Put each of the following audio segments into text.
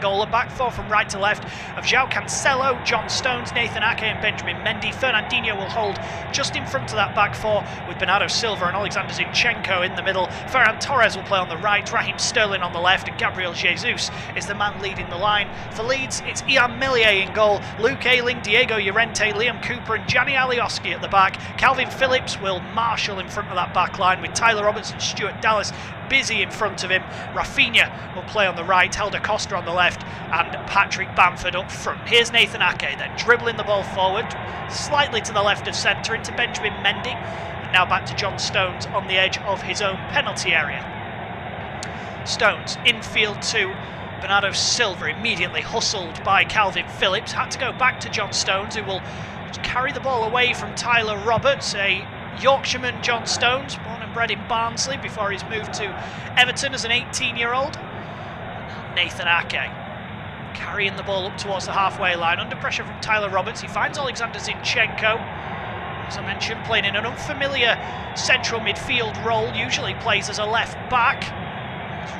goal. A back four from right to left of João Cancelo, John Stones, Nathan Ake and Benjamin Mendy. Fernandinho will hold just in front of that back four with Bernardo Silva and Alexander Zinchenko in the middle. Ferran Torres will play on the right, Raheem Sterling on the left, and Gabriel Jesus is the man leading the line. For Leeds, it's Ian Millier in goal, Luke Ayling, Diego Llorente, Liam Cooper and Gianni Alioski at the back. Calvin Phillips will marshal in front of that back line with Tyler Roberts and Stuart Dallas busy in front of him. Rafinha will play on the right, Helder Costa on the left, and Patrick Bamford up front. Here's Nathan Ake then dribbling the ball forward, slightly to the left of centre into Benjamin Mendy, and now back to John Stones on the edge of his own penalty area. Stones infield to Bernardo Silva, immediately hustled by Calvin Phillips. Had to go back to John Stones, who will carry the ball away from Tyler Roberts, a Yorkshireman. John Stones, born and bred in Barnsley before he's moved to Everton as an 18-year-old. Nathan Ake carrying the ball up towards the halfway line, under pressure from Tyler Roberts. He finds Alexander Zinchenko, as I mentioned, playing in an unfamiliar central midfield role, usually plays as a left back.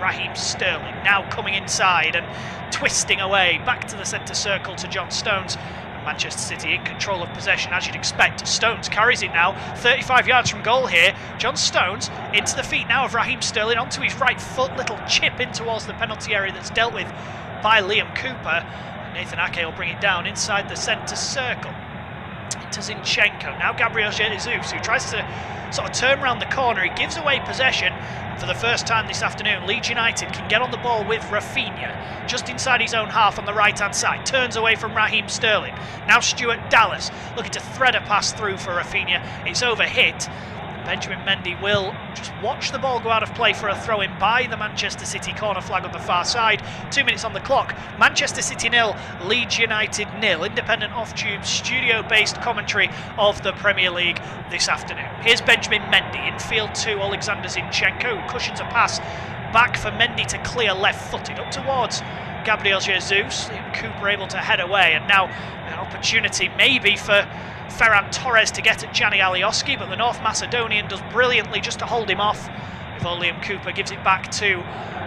Raheem Sterling now coming inside and twisting away back to the centre circle to John Stones. Manchester City in control of possession, as you'd expect. Stones carries it now, 35 yards from goal here. John Stones into the feet now of Raheem Sterling, onto his right foot, little chip in towards the penalty area that's dealt with by Liam Cooper. Nathan Ake will bring it down inside the centre circle into Zinchenko. Now Gabriel Jesus, who tries to sort of turn around the corner. He gives away possession. For the first time this afternoon, Leeds United can get on the ball with Rafinha just inside his own half on the right hand side. Turns away from Raheem Sterling. Now Stuart Dallas looking to thread a pass through for Rafinha. It's overhit. Benjamin Mendy will just watch the ball go out of play for a throw-in by the Manchester City corner flag on the far side. 2 minutes on the clock. Manchester City 0, Leeds United 0. Independent off-tube, studio-based commentary of the Premier League this afternoon. Here's Benjamin Mendy, infield to Alexander Zinchenko, who cushions a pass back for Mendy to clear left-footed up towards Gabriel Jesus. Cooper able to head away, and now an opportunity maybe for Ferran Torres to get at Gianni Alioski, but the North Macedonian does brilliantly just to hold him off before Liam Cooper gives it back to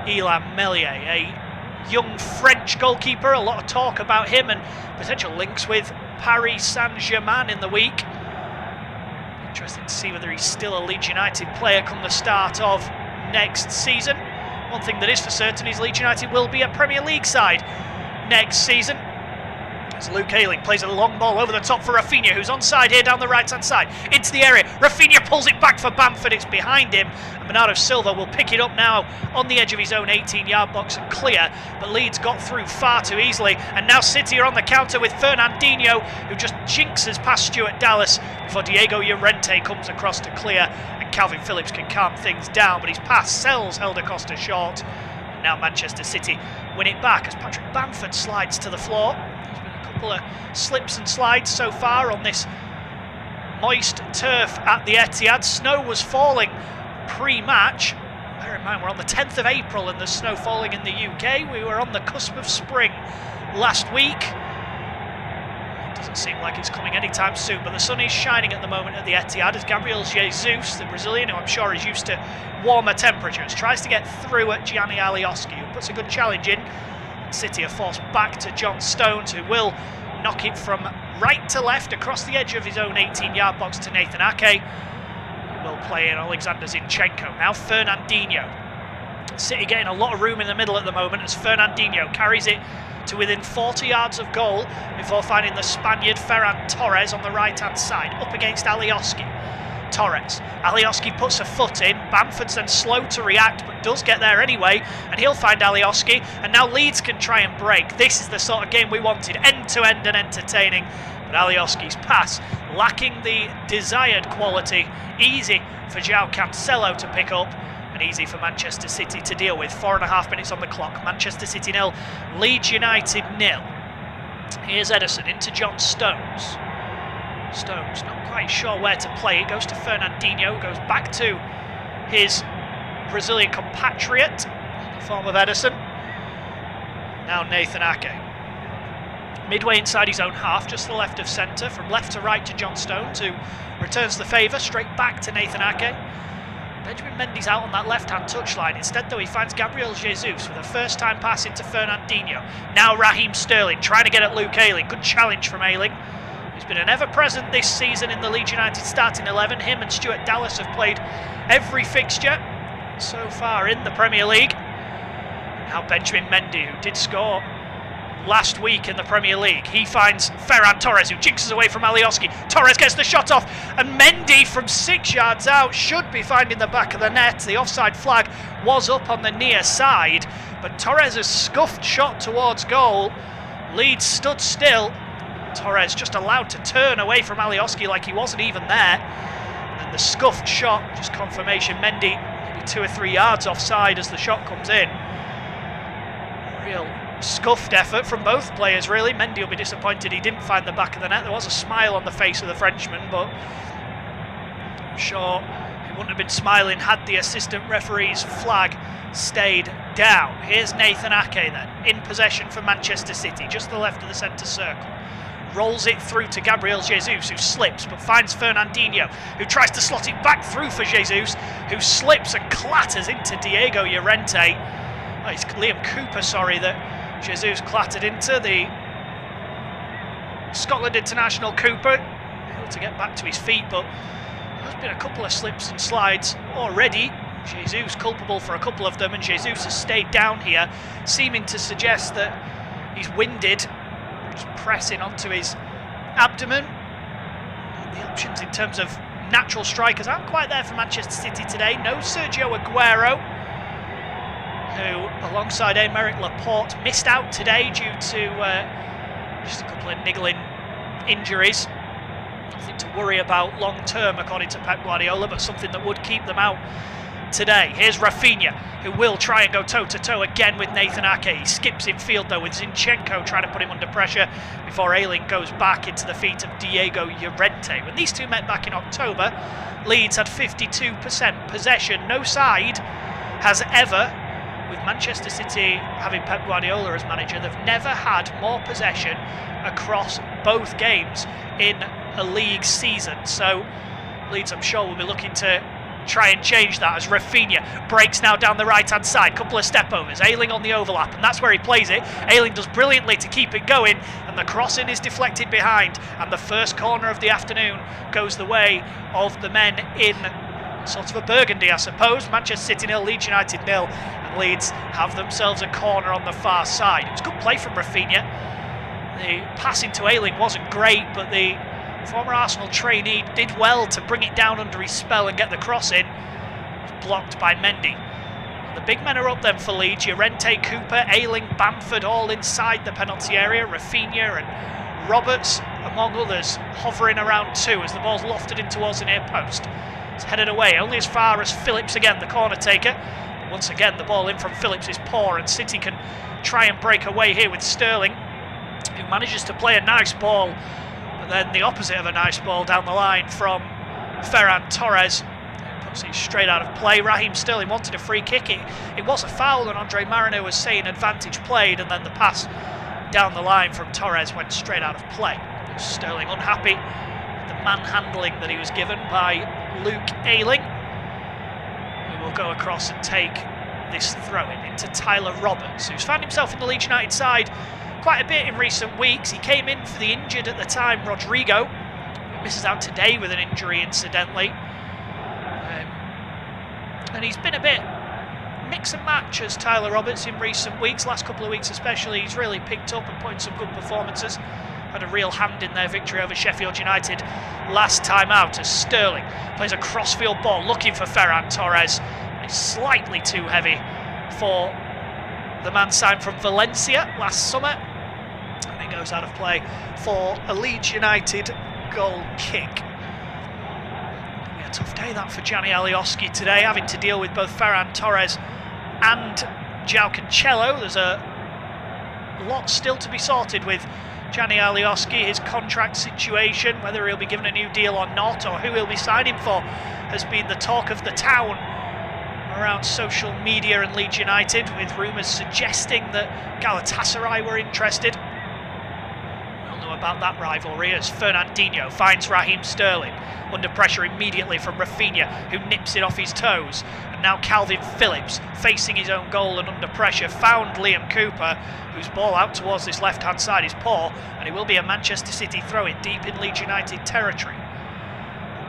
Ilan Millier, a young French goalkeeper. A lot of talk about him and potential links with Paris Saint-Germain in the week. Interesting to see whether he's still a Leeds United player come the start of next season. One thing that is for certain is Leeds United will be a Premier League side next season. As Luke Ayling plays a long ball over the top for Rafinha, who's onside here down the right-hand side. Into the area. Rafinha pulls it back for Bamford. It's behind him. And Bernardo Silva will pick it up now on the edge of his own 18-yard box and clear. But Leeds got through far too easily. And now City are on the counter with Fernandinho, who just jinxes past Stuart Dallas before Diego Llorente comes across to clear. And Calvin Phillips can calm things down, but his pass sells Helder Costa short. And now Manchester City win it back as Patrick Bamford slides to the floor. Couple of slips and slides so far on this moist turf at the Etihad. Snow was falling pre-match. Bear in mind we're on the 10th of April and there's snow falling in the UK. We were on the cusp of spring last week. It doesn't seem like it's coming anytime soon, but the sun is shining at the moment at the Etihad as Gabriel Jesus, the Brazilian, who I'm sure is used to warmer temperatures, tries to get through at Gianni Alioski, who puts a good challenge in. City are forced back to John Stones, who will knock it from right to left across the edge of his own 18-yard box to Nathan Ake, who will play in Alexander Zinchenko. Now Fernandinho. City getting a lot of room in the middle at the moment as Fernandinho carries it to within 40 yards of goal before finding the Spaniard Ferran Torres on the right-hand side, up against Alioski. Torres. Alioski puts a foot in. Bamford's then slow to react, but does get there anyway, and he'll find Alioski. And now Leeds can try and break. This is the sort of game we wanted, end-to-end and entertaining. But Alioski's pass lacking the desired quality. Easy for João Cancelo to pick up, and easy for Manchester City to deal with. 4.5 minutes on the clock. Manchester City 0, Leeds United 0. Here's Ederson into John Stones. Stones not quite sure where to play. It goes to Fernandinho, goes back to his Brazilian compatriot in the form of Ederson. Now Nathan Ake. Midway inside his own half, just to the left of centre, from left to right to John Stones, who returns the favour straight back to Nathan Ake. Benjamin Mendy's out on that left-hand touchline. Instead, though, he finds Gabriel Jesus with a first-time pass into Fernandinho. Now Raheem Sterling trying to get at Luke Ayling. Good challenge from Ayling, who's been an ever-present this season in the Leeds United starting 11. Him and Stuart Dallas have played every fixture so far in the Premier League. Now Benjamin Mendy, who did score last week in the Premier League. He finds Ferran Torres, who jinxes away from Alioski. Torres gets the shot off, and Mendy from 6 yards out should be finding the back of the net. The offside flag was up on the near side, but Torres' scuffed shot towards goal. Leeds stood still. Torres just allowed to turn away from Alioski like he wasn't even there. And the scuffed shot, just confirmation, Mendy maybe 2 or 3 yards offside as the shot comes in. Real scuffed effort from both players, really. Mendy will be disappointed he didn't find the back of the net. There was a smile on the face of the Frenchman, but I'm sure he wouldn't have been smiling had the assistant referee's flag stayed down. Here's Nathan Ake then, in possession for Manchester City, just to the left of the centre circle. Rolls it through to Gabriel Jesus, who slips but finds Fernandinho, who tries to slot it back through for Jesus, who slips and clatters into Diego Llorente. Oh, it's Liam Cooper, sorry, that Jesus clattered into. The Scotland international Cooper able to get back to his feet, but there's been a couple of slips and slides already. Jesus culpable for a couple of them, and Jesus has stayed down here, seeming to suggest that he's winded, just pressing onto his abdomen. The options in terms of natural strikers aren't quite there for Manchester City today. No Sergio Aguero, who, alongside Aymeric Laporte, missed out today due to just a couple of niggling injuries. Nothing to worry about long term, according to Pep Guardiola, but something that would keep them out today. Here's Rafinha, who will try and go toe-to-toe again with Nathan Ake. He skips in field, though, with Zinchenko trying to put him under pressure before Ayling goes back into the feet of Diego Llorente. When these two met back in October, Leeds had 52% possession. No side has ever, with Manchester City having Pep Guardiola as manager, they've never had more possession across both games in a league season. So Leeds, I'm sure, will be looking to try and change that as Rafinha breaks now down the right-hand side. Couple of step-overs. Ayling on the overlap, and that's where he plays it. Ayling does brilliantly to keep it going, and the crossing is deflected behind, and the first corner of the afternoon goes the way of the men in sort of a burgundy, I suppose. Manchester City 0, Leeds United 0, and Leeds have themselves a corner on the far side. It was good play from Rafinha. The passing to Ayling wasn't great, but the former Arsenal trainee did well to bring it down under his spell and get the cross in. It was blocked by Mendy. And the big men are up then for Leeds. Llorente, Cooper, Ayling, Bamford all inside the penalty area. Rafinha and Roberts, among others, hovering around too as the ball's lofted in towards the near post. It's headed away, only as far as Phillips again, the corner taker. But once again, the ball in from Phillips is poor, and City can try and break away here with Sterling, who manages to play a nice ball, but then the opposite of a nice ball down the line from Ferran Torres, who puts it straight out of play. Raheem Sterling wanted a free kick. It was a foul, and Andre Marino was saying advantage played, and then the pass down the line from Torres went straight out of play. Sterling unhappy with the manhandling that he was given by Luke Ayling, who will go across and take this throw-in into Tyler Roberts, who's found himself in the Leeds United side quite a bit in recent weeks. He came in for the injured at the time, Rodrigo, who misses out today with an injury, incidentally. And he's been a bit mix and match as Tyler Roberts in recent weeks, last couple of weeks especially. He's really picked up and put in some good performances. Had a real hand in their victory over Sheffield United last time out, as Sterling plays a crossfield ball looking for Ferran Torres. It's slightly too heavy for the man signed from Valencia last summer, and it goes out of play for a Leeds United goal kick. It'll be a tough day that for Gianni Alioski today, having to deal with both Ferran Torres and João Cancelo. There's a lot still to be sorted with Gianni Alioski, his contract situation, whether he'll be given a new deal or not, or who he'll be signing for, has been the talk of the town around social media and Leeds United, with rumours suggesting that Galatasaray were interested. We all know about that rivalry as Fernandinho finds Raheem Sterling under pressure immediately from Rafinha, who nips it off his toes. And now Calvin Phillips, facing his own goal and under pressure, found Liam Cooper, whose ball out towards this left-hand side is poor, and it will be a Manchester City throw-in deep in Leeds United territory.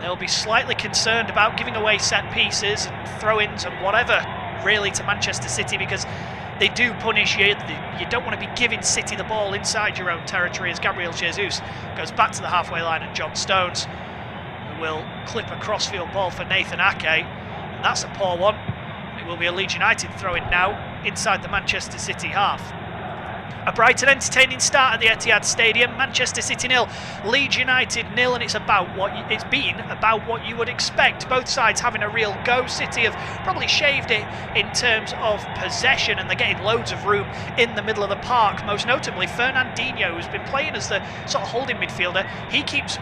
They'll be slightly concerned about giving away set pieces and throw-ins and whatever, really, to Manchester City, because they do punish you. You don't want to be giving City the ball inside your own territory, as Gabriel Jesus goes back to the halfway line and John Stones will clip a crossfield ball for Nathan Ake, and that's a poor one. It will be a Leeds United throw-in now inside the Manchester City half. A bright and entertaining start at the Etihad Stadium. Manchester City 0, Leeds United 0, and it's been about what you would expect. Both sides having a real go. City have probably shaved it in terms of possession, and they're getting loads of room in the middle of the park. Most notably, Fernandinho, who's been playing as the sort of holding midfielder. He keeps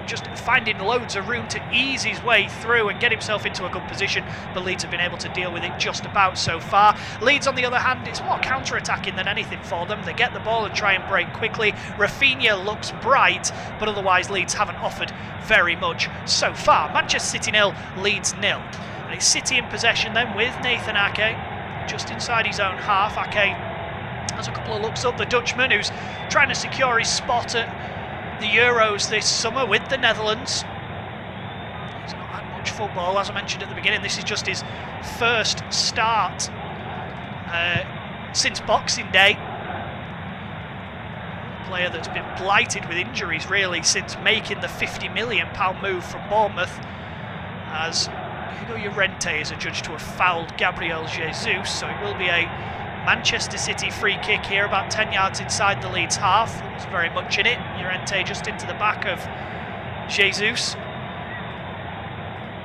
just finding loads of room to ease his way through and get himself into a good position, but Leeds have been able to deal with it just about so far. Leeds, on the other hand, it's more counter-attacking than anything for them. They get the ball and try and break quickly. Rafinha looks bright, but otherwise Leeds haven't offered very much so far. Manchester City 0, Leeds 0. And it's City in possession then with Nathan Ake, just inside his own half. Ake has a couple of looks up. The Dutchman, who's trying to secure his spot at the Euros this summer with the Netherlands. He's not had much football, as I mentioned at the beginning. This is just his first start since Boxing Day. A player that's been blighted with injuries really since making the £50 million move from Bournemouth, as Diego Llorente is adjudged to have fouled Gabriel Jesus, so it will be a Manchester City free kick here, about 10 yards inside the Leeds half. There was very much in it. Llorente just into the back of Jesus. It's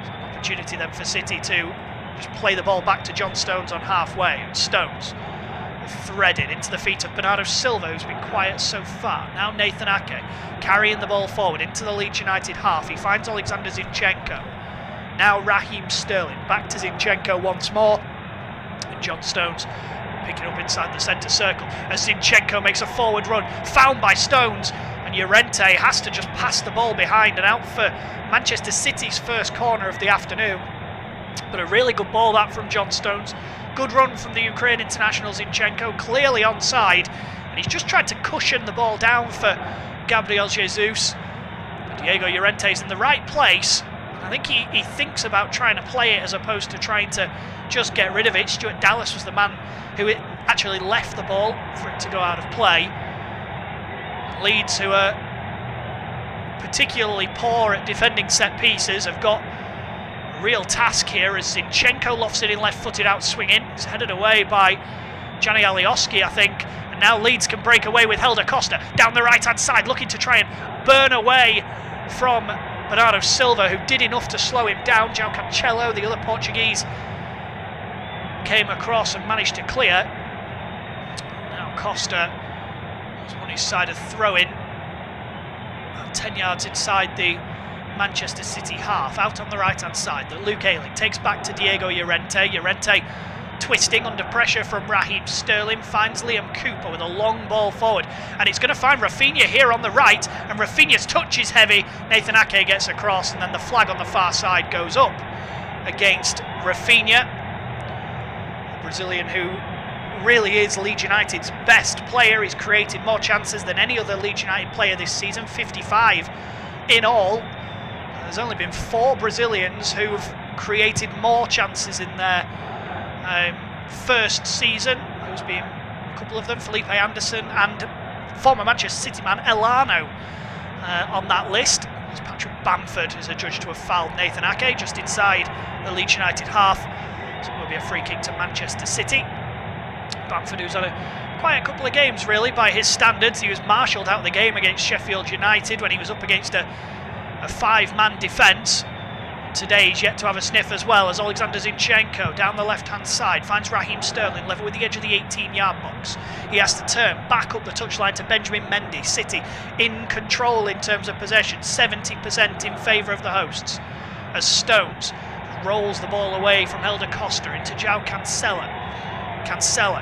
an opportunity then for City to just play the ball back to John Stones on halfway. And Stones threaded into the feet of Bernardo Silva, who's been quiet so far. Now Nathan Ake carrying the ball forward into the Leeds United half. He finds Alexander Zinchenko. Now Raheem Sterling back to Zinchenko once more. And John Stones picking up inside the centre circle as Zinchenko makes a forward run, found by Stones, and Llorente has to just pass the ball behind and out for Manchester City's first corner of the afternoon. But a really good ball that from John Stones. Good run from the Ukraine international Zinchenko, clearly onside, and he's just tried to cushion the ball down for Gabriel Jesus. But Diego Llorente's in the right place. I think he thinks about trying to play it as opposed to trying to just get rid of it. Stuart Dallas was the man who actually left the ball for it to go out of play. Leeds, who are particularly poor at defending set pieces, have got a real task here as Zinchenko lofts it in left-footed out swinging. It's headed away by Gianni Alioski, I think. And now Leeds can break away with Helder Costa down the right-hand side, looking to try and burn away from Bernardo Silva, who did enough to slow him down. João Cancelo, the other Portuguese, came across and managed to clear. Now Costa is on his side of throw-in, about 10 yards inside the Manchester City half, out on the right-hand side, that Luke Ayling takes back to Diego Llorente. Llorente twisting under pressure from Raheem Sterling, finds Liam Cooper with a long ball forward, and it's going to find Rafinha here on the right, and Rafinha's touch is heavy. Nathan Ake gets across, and then the flag on the far side goes up against Rafinha, the Brazilian who really is Leeds United's best player. He's created more chances than any other Leeds United player this season, 55 in all. There's only been 4 Brazilians who've created more chances in their first season. There's been a couple of them, Felipe Anderson and former Manchester City man Elano on that list. There's Patrick Bamford is adjudged to have fouled Nathan Ake just inside the Leeds United half. So it will be a free kick to Manchester City. Bamford, who's had a quiet couple of games really by his standards. He was marshalled out of the game against Sheffield United when he was up against a 5-man defence. Today he's yet to have a sniff as well, as Alexander Zinchenko down the left-hand side finds Raheem Sterling level with the edge of the 18-yard box. He has to turn back up the touchline to Benjamin Mendy. City in control in terms of possession, 70% in favour of the hosts, as Stones rolls the ball away from Helder Costa into João Cancelo. Cancelo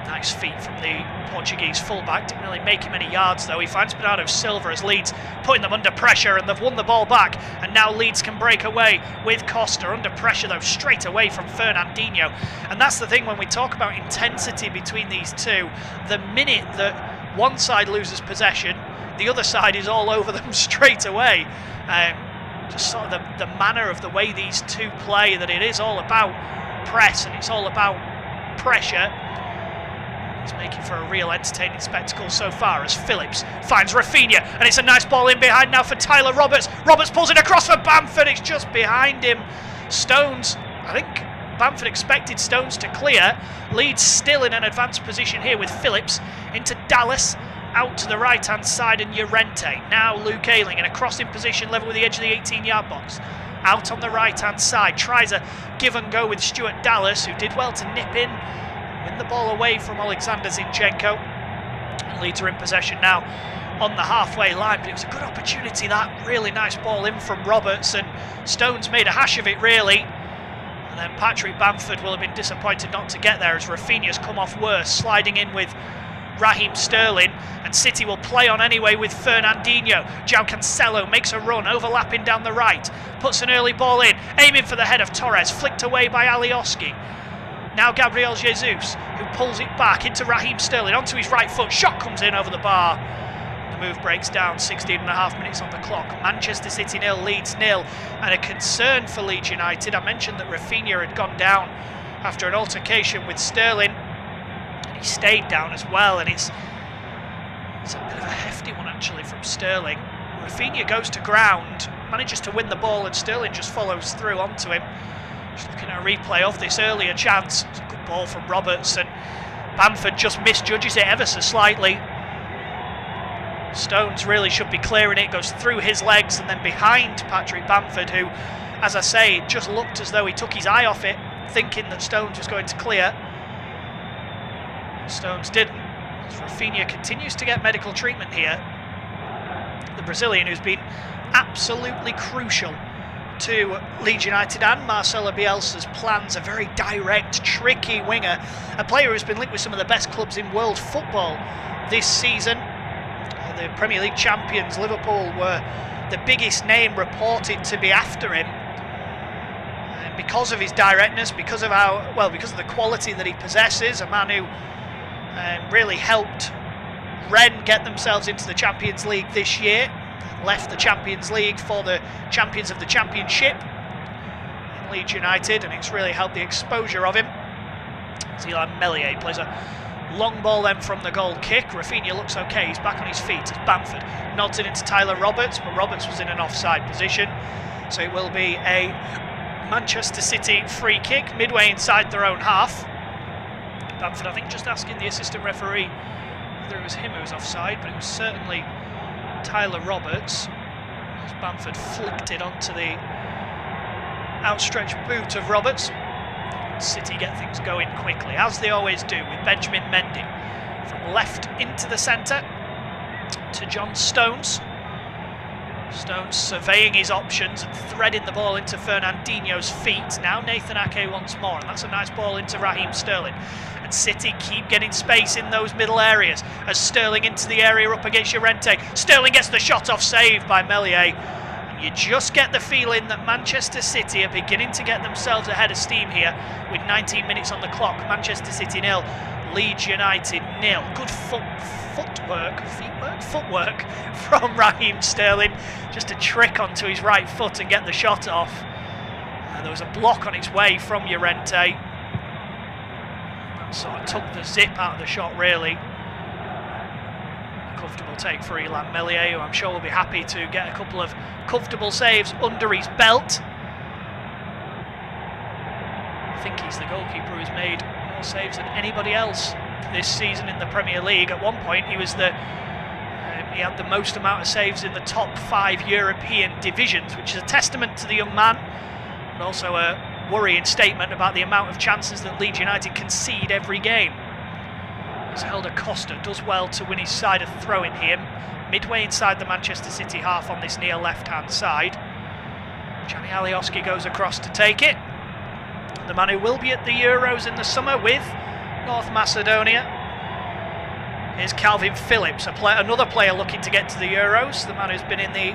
Nice feet from the Portuguese fullback. Didn't really make him any yards though. He finds Bernardo Silva as Leeds putting them under pressure, and they've won the ball back, and now Leeds can break away with Costa under pressure though straight away from Fernandinho. And that's the thing when we talk about intensity between these two. The minute that one side loses possession, the other side is all over them straight away. Just sort of the manner of the way these two play, that it is all about press and it's all about pressure. It's making for a real entertaining spectacle so far as Phillips finds Rafinha, and it's a nice ball in behind now for Tyler Roberts. Roberts pulls it across for Bamford, it's just behind him. Stones, I think Bamford expected Stones to clear. Leeds still in an advanced position here with Phillips into Dallas, out to the right hand side, and Llorente. Now Luke Ayling in a crossing position level with the edge of the 18-yard box. Out on the right hand side, tries a give and go with Stuart Dallas, who did well to nip in, win the ball away from Alexander Zinchenko. And Leeds are in possession now on the halfway line, but it was a good opportunity, that really nice ball in from Roberts, and Stones made a hash of it really. And then Patrick Bamford will have been disappointed not to get there as Rafinha's come off worse, sliding in with Raheem Sterling, and City will play on anyway with Fernandinho. João Cancelo makes a run, overlapping down the right, puts an early ball in, aiming for the head of Torres, flicked away by Alioski. Now Gabriel Jesus, who pulls it back into Raheem Sterling, onto his right foot, shot comes in over the bar. The move breaks down, 16.5 minutes on the clock. Manchester City 0, Leeds 0, and a concern for Leeds United. I mentioned that Rafinha had gone down after an altercation with Sterling. He stayed down as well, and it's a bit of a hefty one actually from Sterling. Rafinha goes to ground, manages to win the ball, and Sterling just follows through onto him. Just looking at a replay of this earlier chance. It's a good ball from Roberts, and Bamford just misjudges it ever so slightly. Stones really should be clearing it, goes through his legs and then behind Patrick Bamford, who, as I say, just looked as though he took his eye off it, thinking that Stones was going to clear. Stones didn't. As Rafinha continues to get medical treatment here. The Brazilian, who's been absolutely crucial to Leeds United and Marcelo Bielsa's plans, a very direct, tricky winger, a player who's been linked with some of the best clubs in world football this season. The Premier League champions, Liverpool, were the biggest name reported to be after him. And because of his directness, because of the quality that he possesses, a man who really helped Rennes get themselves into the Champions League this year, left the Champions League for the champions of the Championship in Leeds United, and it's really helped the exposure of him. Zeeland Meslier plays a long ball then from the goal kick. Rafinha looks okay, he's back on his feet as Bamford nods it into Tyler Roberts, but Roberts was in an offside position, so it will be a Manchester City free kick midway inside their own half. Bamford, I think, just asking the assistant referee whether it was him who was offside, but it was certainly Tyler Roberts, as Bamford flicked it onto the outstretched boot of Roberts. City get things going quickly, as they always do, with Benjamin Mendy from left into the centre to John Stones. Stones surveying his options and threading the ball into Fernandinho's feet. Now Nathan Ake once more, and that's a nice ball into Raheem Sterling. And City keep getting space in those middle areas as Sterling into the area up against Llorente. Sterling gets the shot off, saved by Meslier. And you just get the feeling that Manchester City are beginning to get themselves ahead of steam here with 19 minutes on the clock. Manchester City 0, Leeds United 0. Good footwork from Raheem Sterling, just a trick onto his right foot and get the shot off. There was a block on its way from Llorente. That sort of took the zip out of the shot really. A comfortable take for Zeeland Meslier, who I'm sure will be happy to get a couple of comfortable saves under his belt. I think he's the goalkeeper who's made more saves than anybody else this season in the Premier League. At one point he was he had the most amount of saves in the top 5 European divisions, which is a testament to the young man, but also a worrying statement about the amount of chances that Leeds United concede every game. As Helder Costa does well to win his side of throw-in here, midway inside the Manchester City half on this near left-hand side. Gianni Alioski goes across to take it. The man who will be at the Euros in the summer with North Macedonia. Here's Calvin Phillips, another player looking to get to the Euros. The man who's been in the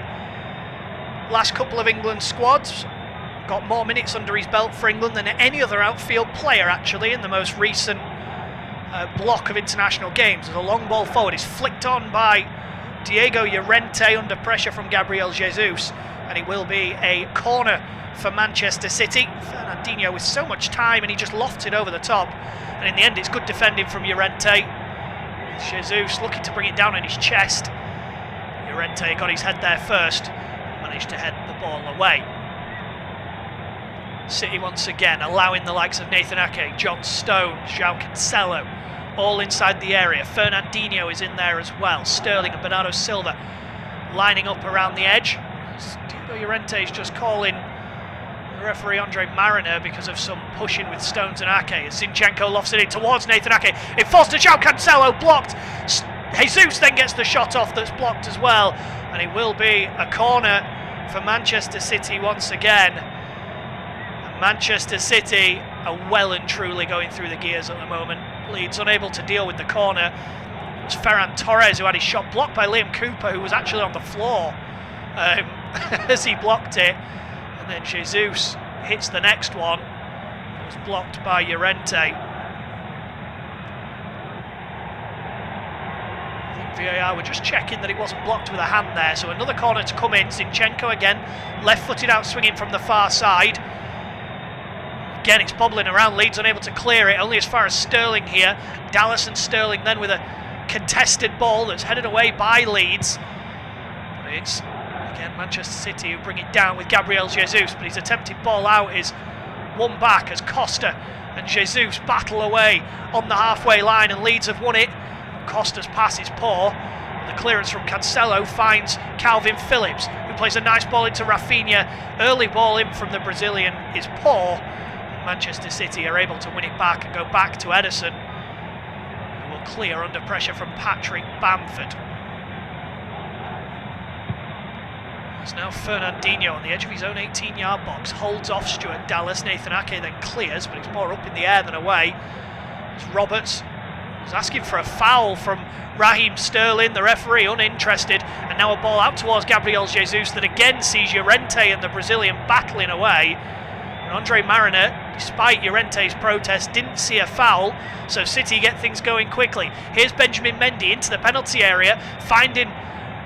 last couple of England squads. Got more minutes under his belt for England than any other outfield player, actually, in the most recent block of international games. There's a long ball forward. It's flicked on by Diego Llorente under pressure from Gabriel Jesus, and it will be a corner for Manchester City. Fernandinho with so much time, and he just lofts it over the top, and in the end it's good defending from Llorente. Jesus looking to bring it down on his chest. Llorente got his head there first, managed to head the ball away. City once again allowing the likes of Nathan Ake, John Stones, João Cancelo all inside the area. Fernandinho is in there as well. Sterling and Bernardo Silva lining up around the edge. Diego Llorente is just calling the referee Andre Mariner because of some pushing with Stones and Ake. As Zinchenko lofts it in towards Nathan Ake. It falls to João Cancelo, blocked. Jesus then gets the shot off that's blocked as well. And it will be a corner for Manchester City once again. And Manchester City are well and truly going through the gears at the moment. Leeds unable to deal with the corner. It was Ferran Torres who had his shot blocked by Liam Cooper, who was actually on the floor as he blocked it. And then Jesus hits the next one. It was blocked by Llorente. I think VAR were just checking that it wasn't blocked with a hand there. So another corner to come in. Zinchenko again, left-footed out swinging from the far side. Again, it's bobbling around. Leeds unable to clear it, only as far as Sterling here. Dallas and Sterling then with a contested ball that's headed away by Leeds. But it's, again, Manchester City who bring it down with Gabriel Jesus, but his attempted ball out is won back as Costa and Jesus battle away on the halfway line, and Leeds have won it. Costa's pass is poor. The clearance from Cancelo finds Calvin Phillips, who plays a nice ball into Rafinha. Early ball in from the Brazilian is poor. Manchester City are able to win it back and go back to Ederson, who will clear under pressure from Patrick Bamford. It's now Fernandinho on the edge of his own 18-yard box, holds off Stuart Dallas. Nathan Ake then clears, but it's more up in the air than away. As Roberts was asking for a foul from Raheem Sterling, the referee uninterested, and now a ball out towards Gabriel Jesus that again sees Llorente and the Brazilian battling away. And Andre Mariner, despite Llorente's protest, didn't see a foul, so City get things going quickly. Here's Benjamin Mendy into the penalty area, finding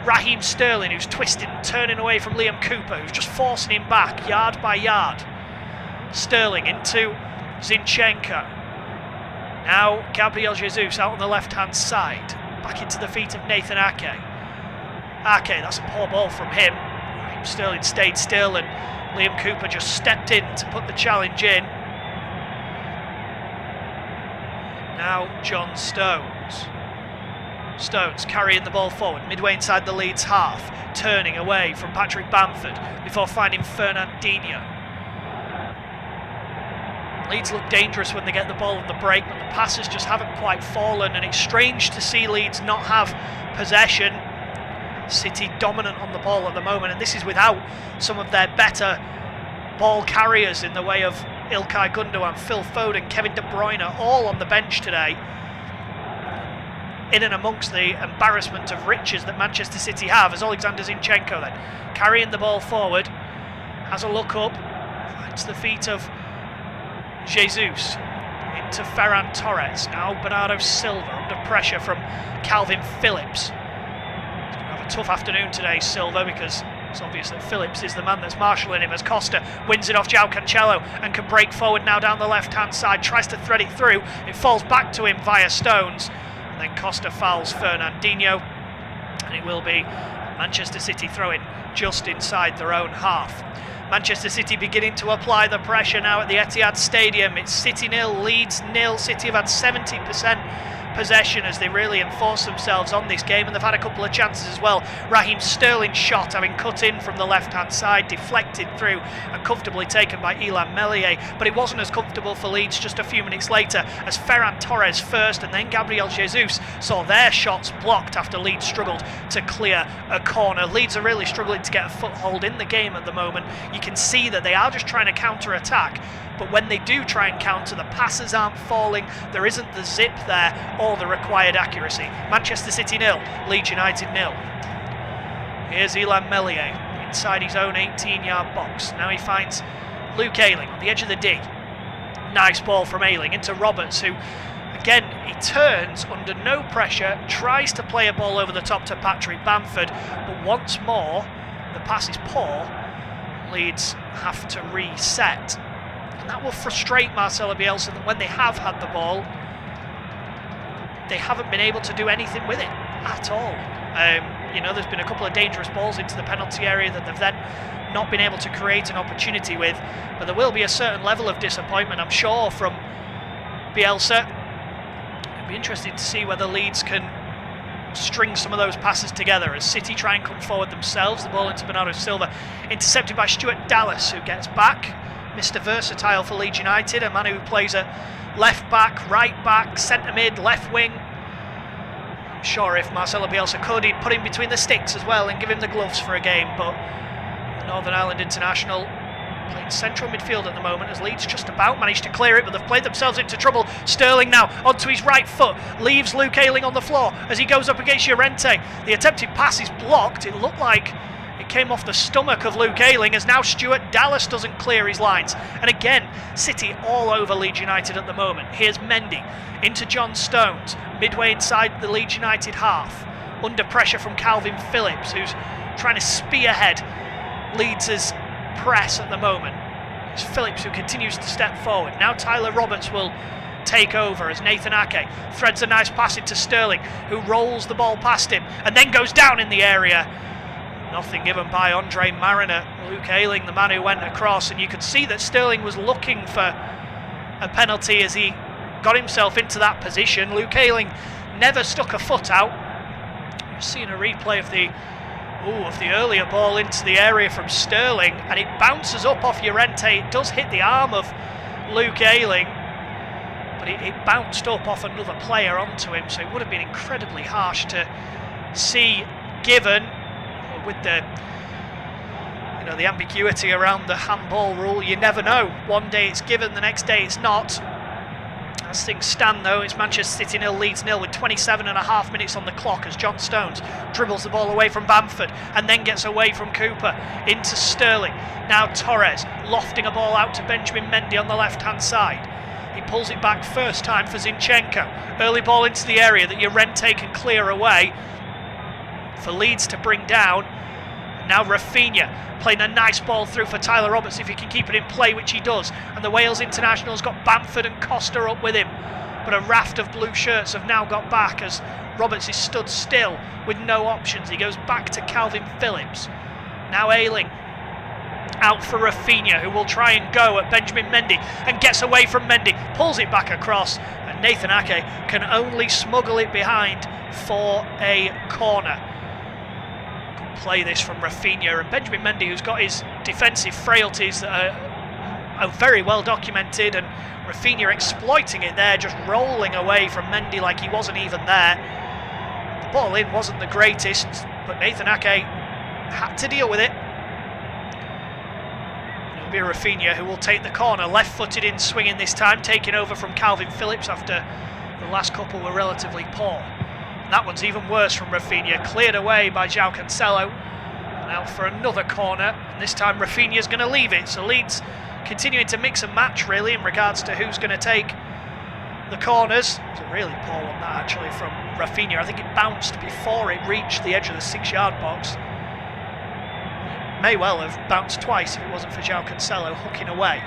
Raheem Sterling, who's twisting and turning away from Liam Cooper, who's just forcing him back yard by yard. Sterling into Zinchenko. Now Gabriel Jesus out on the left-hand side, back into the feet of Nathan Ake. Ake, that's a poor ball from him. Raheem Sterling stayed still, and Liam Cooper just stepped in to put the challenge in. Now John Stones. Stones carrying the ball forward, midway inside the Leeds half, turning away from Patrick Bamford before finding Fernandinho. Leeds look dangerous when they get the ball on the break, but the passes just haven't quite fallen, and it's strange to see Leeds not have possession. City dominant on the ball at the moment, and this is without some of their better ball carriers in the way of Ilkay Gundogan, Phil Foden, Kevin De Bruyne, all on the bench today. In and amongst the embarrassment of riches that Manchester City have, as Alexander Zinchenko then carrying the ball forward, has a look up, finds the feet of Jesus, into Ferran Torres. Now Bernardo Silva under pressure from Calvin Phillips. A tough afternoon today, Silva, because it's obvious that Phillips is the man that's marshalling him, as Costa wins it off João Cancelo and can break forward now down the left-hand side, tries to thread it through, it falls back to him via Stones, and then Costa fouls Fernandinho, and it will be Manchester City throwing just inside their own half. Manchester City beginning to apply the pressure now at the Etihad Stadium. It's City 0, Leeds 0. City have had 70% possession as they really enforce themselves on this game, and they've had a couple of chances as well. Raheem Sterling's shot, having cut in from the left-hand side, deflected through and comfortably taken by Illan Meslier, but it wasn't as comfortable for Leeds just a few minutes later as Ferran Torres first and then Gabriel Jesus saw their shots blocked after Leeds struggled to clear a corner. Leeds are really struggling to get a foothold in the game at the moment. You can see that they are just trying to counter-attack, but when they do try and counter, the passes aren't falling, there isn't the zip there or the required accuracy. Manchester City 0, Leeds United 0. Here's Illan Meslier inside his own 18-yard box. Now he finds Luke Ayling on the edge of the D. Nice ball from Ayling into Roberts, who again, he turns under no pressure, tries to play a ball over the top to Patrick Bamford, but once more the pass is poor. Leeds have to reset, and that will frustrate Marcelo Bielsa, that when they have had the ball they haven't been able to do anything with it at all. There's been a couple of dangerous balls into the penalty area that they've then not been able to create an opportunity with, but there will be a certain level of disappointment, I'm sure, from Bielsa. It'll be interesting to see whether Leeds can string some of those passes together as City try and come forward themselves. The ball into Bernardo Silva, intercepted by Stuart Dallas, who gets back. Mr. Versatile for Leeds United, a man who plays at left back, right back, centre mid, left wing. I'm sure if Marcelo Bielsa could, he'd put him between the sticks as well and give him the gloves for a game, but the Northern Ireland international playing central midfield at the moment as Leeds just about managed to clear it, but they've played themselves into trouble. Sterling now onto his right foot, leaves Luke Ayling on the floor as he goes up against Llorente. The attempted pass is blocked. It looked like it came off the stomach of Luke Ayling, as now Stuart Dallas doesn't clear his lines. And again, City all over Leeds United at the moment. Here's Mendy into John Stones, midway inside the Leeds United half, under pressure from Calvin Phillips, who's trying to spearhead Leeds' press at the moment. It's Phillips who continues to step forward. Now Tyler Roberts will take over as Nathan Ake threads a nice pass into Sterling, who rolls the ball past him and then goes down in the area. Nothing given by Andre Mariner. Luke Ayling, the man who went across, and you could see that Sterling was looking for a penalty as he got himself into that position. Luke Ayling never stuck a foot out. You've seen a replay of the earlier ball into the area from Sterling, and it bounces up off Llorente. It does hit the arm of Luke Ayling, but it bounced up off another player onto him, so it would have been incredibly harsh to see given, with the ambiguity around the handball rule. You never know. One day it's given, the next day it's not. As things stand though, it's Manchester City 0, Leeds 0 with 27.5 minutes on the clock as John Stones dribbles the ball away from Bamford and then gets away from Cooper into Sterling. Now Torres lofting a ball out to Benjamin Mendy on the left hand side. He pulls it back first time for Zinchenko. Early ball into the area that Llorente can clear away for Leeds to bring down. Now Rafinha playing a nice ball through for Tyler Roberts, if he can keep it in play, which he does. And the Wales international's got Bamford and Costa up with him. But a raft of blue shirts have now got back as Roberts is stood still with no options. He goes back to Calvin Phillips. Now Ayling out for Rafinha, who will try and go at Benjamin Mendy and gets away from Mendy, pulls it back across, and Nathan Ake can only smuggle it behind for a corner. Play this from Rafinha, and Benjamin Mendy, who's got his defensive frailties that are very well documented, and Rafinha exploiting it there, just rolling away from Mendy like he wasn't even there. The ball in wasn't the greatest, but Nathan Ake had to deal with it. It'll be Rafinha who will take the corner, left-footed in swinging this time, taking over from Calvin Phillips after the last couple were relatively poor. That one's even worse from Rafinha, cleared away by João Cancelo, and out for another corner, and this time Rafinha's going to leave it, so Leeds continuing to mix and match really in regards to who's going to take the corners. It's a really poor one that actually from Rafinha. I think it bounced before it reached the edge of the 6-yard box. It may well have bounced twice if it wasn't for João Cancelo hooking away.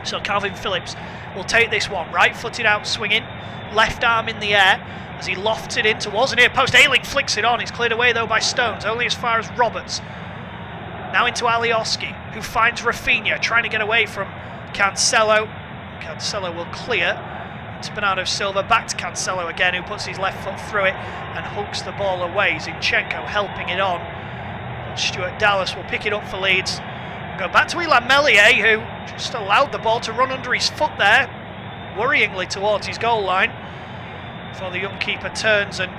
So Calvin Phillips will take this one, right-footed out swinging, left arm in the air, as he lofts it in towards the near post. Ayling flicks it on. It's cleared away though by Stones, only as far as Roberts. Now into Alioski, who finds Rafinha trying to get away from Cancelo. Cancelo will clear. to Bernardo Silva, back to Cancelo again, who puts his left foot through it and hooks the ball away. Zinchenko helping it on. Stuart Dallas will pick it up for Leeds. Go back to Illan Meslier, who just allowed the ball to run under his foot there, worryingly towards his goal line, before the young keeper turns and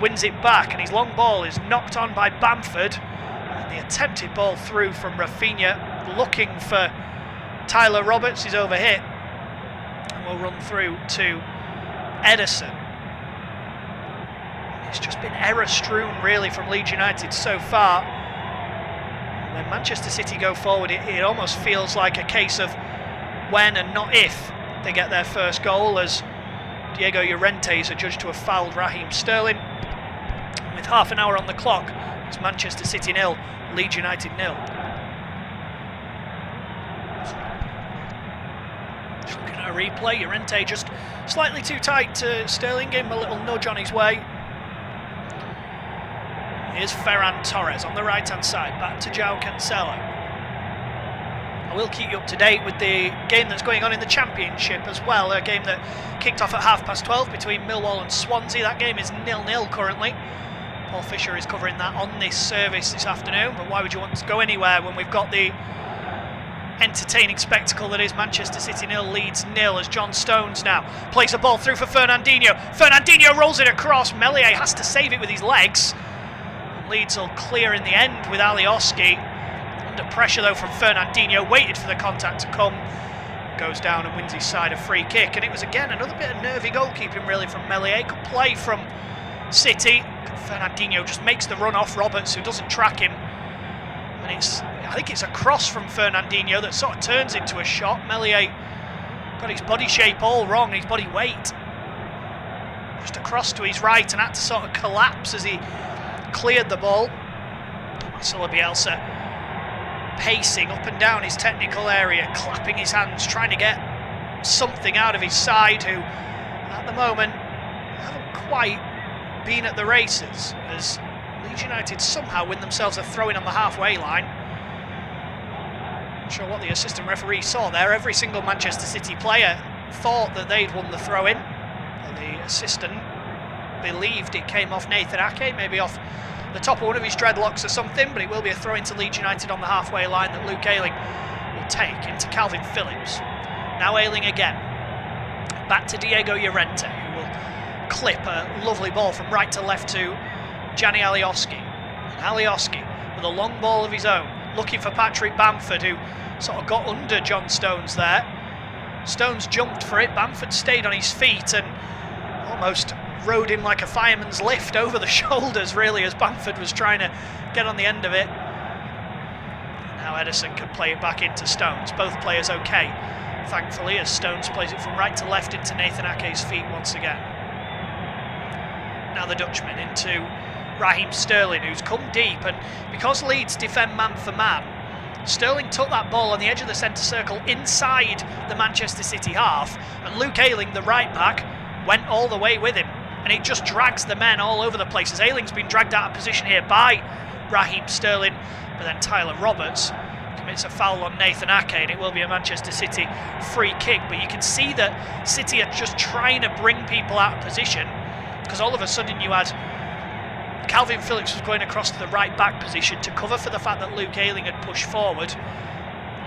wins it back, and his long ball is knocked on by Bamford, and the attempted ball through from Rafinha, looking for Tyler Roberts, is overhit, and will run through to Ederson. It's just been error strewn really from Leeds United so far. When Manchester City go forward, it almost feels like a case of when and not if they get their first goal, as Diego Llorente is adjudged to have fouled Raheem Sterling. With half an hour on the clock, it's Manchester City 0, Leeds United 0. Just looking at a replay, Llorente just slightly too tight to Sterling, gave him a little nudge on his way. Here's Ferran Torres on the right-hand side, back to João Cancelo. I will keep you up to date with the game that's going on in the Championship as well, a game that kicked off at 12:30 between Millwall and Swansea. That game is 0-0 currently. Paul Fisher is covering that on this service this afternoon, but why would you want to go anywhere when we've got the entertaining spectacle that is Manchester City 0, Leeds 0, as John Stones now plays a ball through for Fernandinho. Fernandinho rolls it across, Meslier has to save it with his legs. Leeds will clear in the end with Alioski. Under pressure though from Fernandinho, waited for the contact to come. Goes down and wins his side a free kick. And it was again another bit of nervy goalkeeping really from Meslier. Good play from City. Fernandinho just makes the run off Roberts, who doesn't track him. And I think it's a cross from Fernandinho that sort of turns into a shot. Meslier got his body shape all wrong, his body weight. Just across to his right and had to sort of collapse as he cleared the ball. Marcelo Bielsa pacing up and down his technical area, clapping his hands, trying to get something out of his side, who at the moment haven't quite been at the races, as Leeds United somehow win themselves a throw-in on the halfway line. Not sure what the assistant referee saw there. Every single Manchester City player thought that they'd won the throw-in. The assistant believed it came off Nathan Ake, maybe off the top of one of his dreadlocks or something, but it will be a throw into Leeds United on the halfway line that Luke Ayling will take into Calvin Phillips. Now Ayling again, back to Diego Llorente, who will clip a lovely ball from right to left to Gianni Alioski. And Alioski with a long ball of his own, looking for Patrick Bamford, who sort of got under John Stones there. Stones jumped for it, Bamford stayed on his feet and almost rode him like a fireman's lift over the shoulders really, as Bamford was trying to get on the end of it. Now Ederson can play it back into Stones. Both players okay, thankfully, as Stones plays it from right to left into Nathan Ake's feet once again. Now the Dutchman into Raheem Sterling, who's come deep, and because Leeds defend man for man, Sterling took that ball on the edge of the centre circle inside the Manchester City half, and Luke Ayling, the right back, went all the way with him. And it just drags the men all over the place, as Ayling's been dragged out of position here by Raheem Sterling, but then Tyler Roberts commits a foul on Nathan Ake, and it will be a Manchester City free kick. But you can see that City are just trying to bring people out of position, because all of a sudden you had Calvin Phillips was going across to the right back position to cover for the fact that Luke Ayling had pushed forward.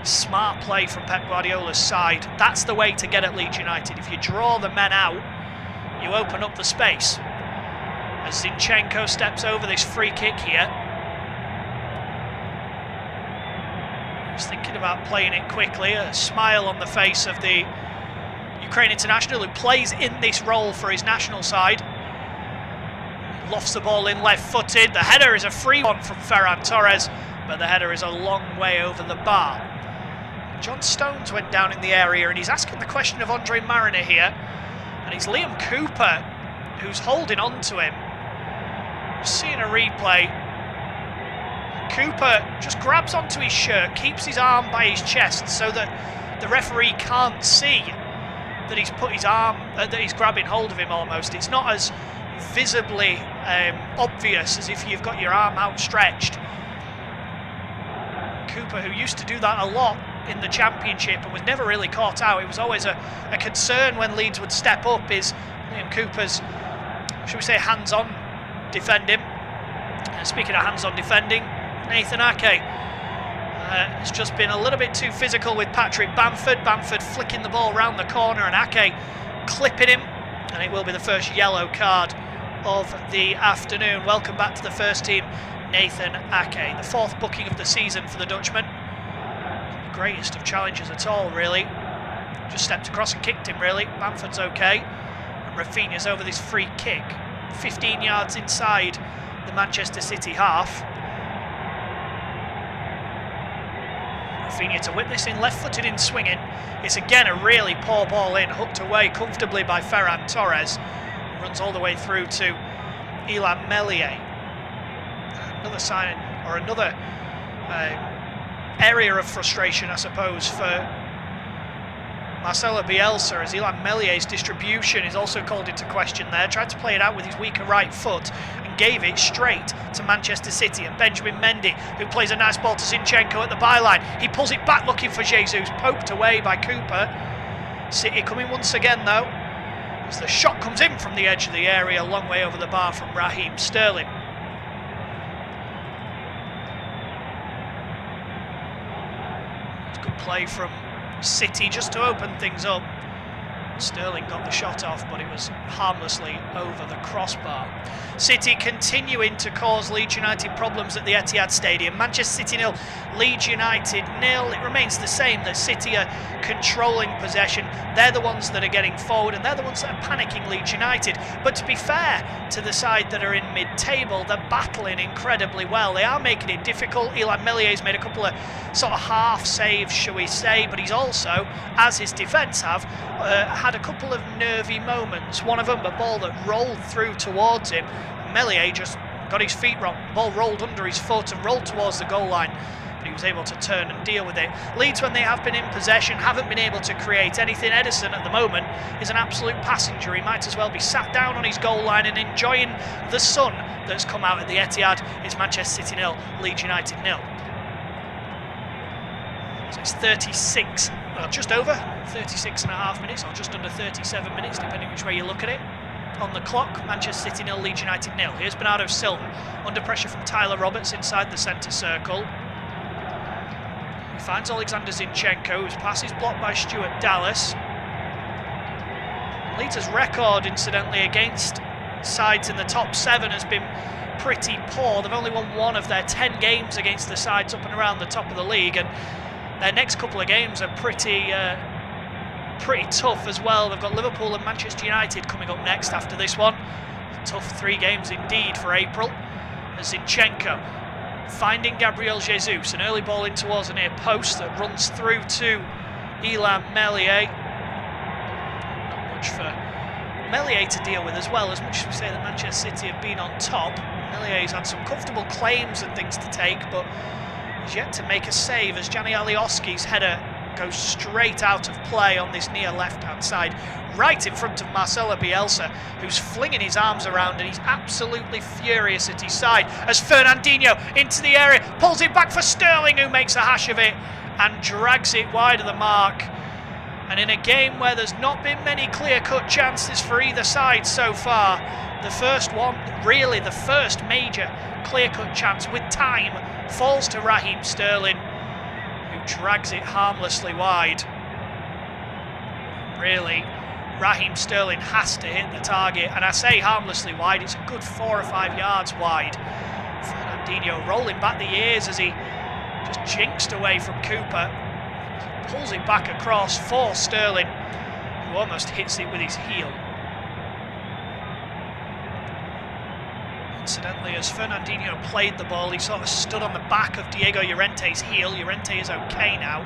Smart play from Pep Guardiola's side. That's the way to get at Leeds United. If you draw the men out, you open up the space. As Zinchenko steps over this free kick here. He's thinking about playing it quickly. A smile on the face of the Ukraine international, who plays in this role for his national side. Lofts the ball in left-footed. The header is a free one from Ferran Torres, but the header is a long way over the bar. John Stones went down in the area, and he's asking the question of Andre Mariner here. And it's Liam Cooper who's holding on to him. Seeing a replay, Cooper just grabs onto his shirt, keeps his arm by his chest so that the referee can't see that he's put his arm, that he's grabbing hold of him almost. It's not as visibly obvious as if you've got your arm outstretched. Cooper, who used to do that a lot in the Championship and was never really caught out. It was always a concern when Leeds would step up, is Liam Cooper's, should we say, hands-on defending. Speaking of hands-on defending, Nathan Ake has just been a little bit too physical with Patrick Bamford. Bamford flicking the ball round the corner and Ake clipping him, and it will be the first yellow card of the afternoon. Welcome back to the first team, Nathan Ake. The fourth booking of the season for the Dutchman. The greatest of challenges at all, really. Just stepped across and kicked him, really. Bamford's okay. And Rafinha's over this free kick. 15 yards inside the Manchester City half. Rafinha to whip this in, left-footed in swinging. It's again a really poor ball in, hooked away comfortably by Ferran Torres. Runs all the way through to Illan Meslier. Another sign, or another area of frustration, I suppose, for Marcelo Bielsa, as Illan Mellier's distribution is also called into question there. Tried to play it out with his weaker right foot and gave it straight to Manchester City, and Benjamin Mendy, who plays a nice ball to Zinchenko at the byline. He pulls it back looking for Jesus, poked away by Cooper. City coming once again though, as the shot comes in from the edge of the area, a long way over the bar from Raheem Sterling. It's good play from City just to open things up. Sterling got the shot off, but it was harmlessly over the crossbar. City continuing to cause Leeds United problems at the Etihad Stadium. Manchester City 0, Leeds United 0. It remains the same that City are controlling possession. They're the ones that are getting forward, and they're the ones that are panicking Leeds United. But to be fair to the side that are in mid-table, they're battling incredibly well. They are making it difficult. Illan Mellier's made a couple of sort of half saves, shall we say, but he's also, as his defence have, had a couple of nervy moments. One of them, a ball that rolled through towards him. Meslier just got his feet wrong. The ball rolled under his foot and rolled towards the goal line, but he was able to turn and deal with it. Leeds, when they have been in possession, haven't been able to create anything. Edison at the moment is an absolute passenger. He might as well be sat down on his goal line and enjoying the sun that's come out at the Etihad. It's Manchester City 0, Leeds United 0. So it's 36, well, just over 36 and a half minutes, or just under 37 minutes, depending which way you look at it. On the clock, Manchester City 0, Leeds United 0. Here's Bernardo Silva, under pressure from Tyler Roberts inside the centre circle. He finds Alexander Zinchenko, whose pass is blocked by Stuart Dallas. Leeds' record, incidentally, against sides in the top 7 has been pretty poor. They've only won 1 of their 10 games against the sides up and around the top of the league, and their next couple of games are pretty tough as well. They've got Liverpool and Manchester United coming up next after this one. Tough 3 games indeed for April. Zinchenko finding Gabriel Jesus, an early ball in towards the near post that runs through to Illan Meslier. Not much for Meslier to deal with as well, as much as we say that Manchester City have been on top. Meslier's had some comfortable claims and things to take, but he's yet to make a save as Gianni Alioski's header goes straight out of play on this near left-hand side, right in front of Marcelo Bielsa, who's flinging his arms around, and he's absolutely furious at his side as Fernandinho into the area, pulls it back for Sterling, who makes a hash of it and drags it wide of the mark. And in a game where there's not been many clear-cut chances for either side so far, the first one, really the first major clear-cut chance with time, falls to Raheem Sterling, who drags it harmlessly wide. Really, Raheem Sterling has to hit the target, and I say harmlessly wide, it's a good 4 or 5 yards wide. Fernandinho rolling back the ears as he just jinxed away from Cooper, pulls it back across for Sterling, who almost hits it with his heel. Incidentally, as Fernandinho played the ball, he sort of stood on the back of Diego Llorente's heel. Llorente is okay now.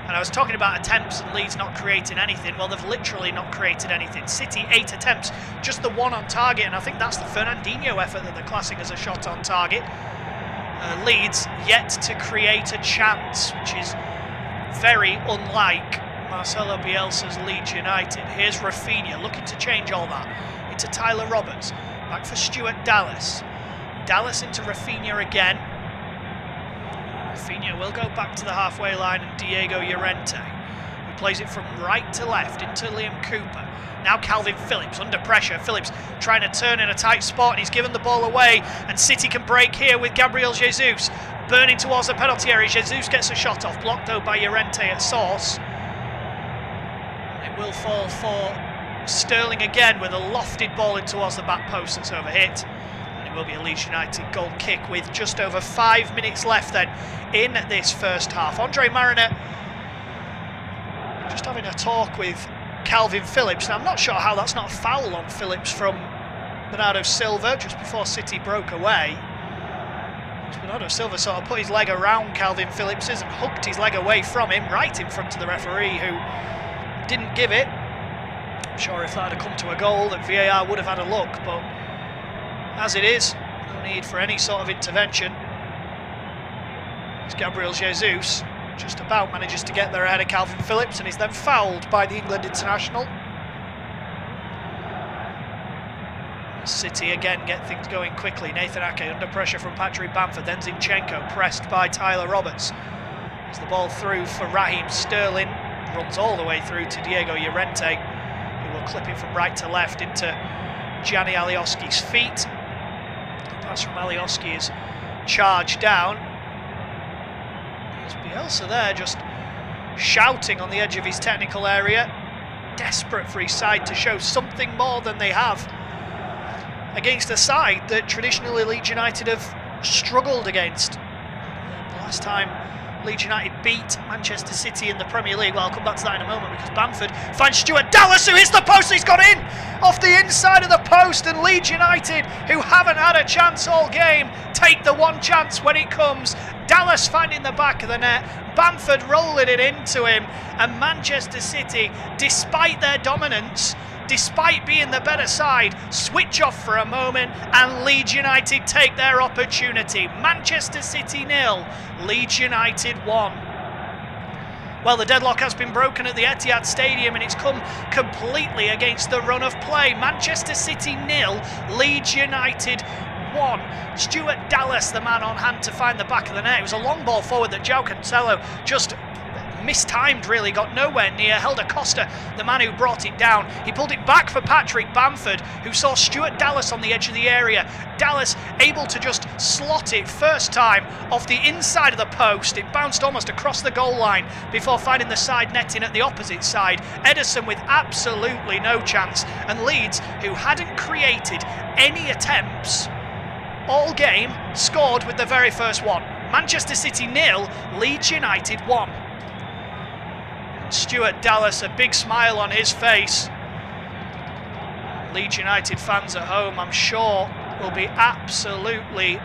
And I was talking about attempts and Leeds not creating anything. Well, they've literally not created anything. City, 8 attempts, just the 1 on target, and I think that's the Fernandinho effort that they're classing as a shot on target. Leeds yet to create a chance, which is very unlike Marcelo Bielsa's Leeds United. Here's Rafinha looking to change all that into Tyler Roberts. Back for Stuart Dallas. Dallas into Rafinha again. Rafinha will go back to the halfway line, and Diego Llorente, who plays it from right to left into Liam Cooper. Now Calvin Phillips under pressure. Phillips trying to turn in a tight spot, and he's given the ball away, and City can break here with Gabriel Jesus burning towards the penalty area. Jesus gets a shot off, blocked though by Llorente at source. And it will fall for Sterling again with a lofted ball in towards the back post that's overhit. And it will be a Leeds United goal kick with just over 5 minutes left then in this first half. Andre Mariner just having a talk with Calvin Phillips. Now I'm not sure how that's not a foul on Phillips from Bernardo Silva just before City broke away. Bernardo Silva sort of put his leg around Calvin Phillips's and hooked his leg away from him, right in front of the referee, who didn't give it. I'm sure if that had come to a goal that VAR would have had a look, but as it is, no need for any sort of intervention. It's Gabriel Jesus just about manages to get there ahead of Calvin Phillips, and is then fouled by the England international. City again get things going quickly. Nathan Ake under pressure from Patrick Bamford, then Zinchenko pressed by Tyler Roberts. As the ball through for Raheem Sterling, runs all the way through to Diego Llorente, who will clip it from right to left into Gianni Alioski's feet. The pass from Alioski is charged down. There's Bielsa there just shouting on the edge of his technical area, desperate for his side to show something more than they have against a side that traditionally Leeds United have struggled against. The last time Leeds United beat Manchester City in the Premier League, well, I'll come back to that in a moment, because Bamford finds Stuart Dallas, who hits the post. He's gone in off the inside of the post, and Leeds United, who haven't had a chance all game, take the one chance when it comes. Dallas finding the back of the net, Bamford rolling it into him, and Manchester City, despite their dominance, despite being the better side, switch off for a moment, and Leeds United take their opportunity. Manchester City 0, Leeds United 1. Well, the deadlock has been broken at the Etihad Stadium, and it's come completely against the run of play. Manchester City 0, Leeds United 1. Stuart Dallas, the man on hand to find the back of the net. It was a long ball forward that João Cancelo just mistimed, really, got nowhere near. Helder Costa, the man who brought it down, he pulled it back for Patrick Bamford, who saw Stuart Dallas on the edge of the area. Dallas able to just slot it first time off the inside of the post. It bounced almost across the goal line before finding the side netting at the opposite side. Ederson with absolutely no chance, and Leeds, who hadn't created any attempts all game, scored with the very first one. Manchester City 0, Leeds United 1. Stuart Dallas, a big smile on his face. Leeds United fans at home, I'm sure, will be absolutely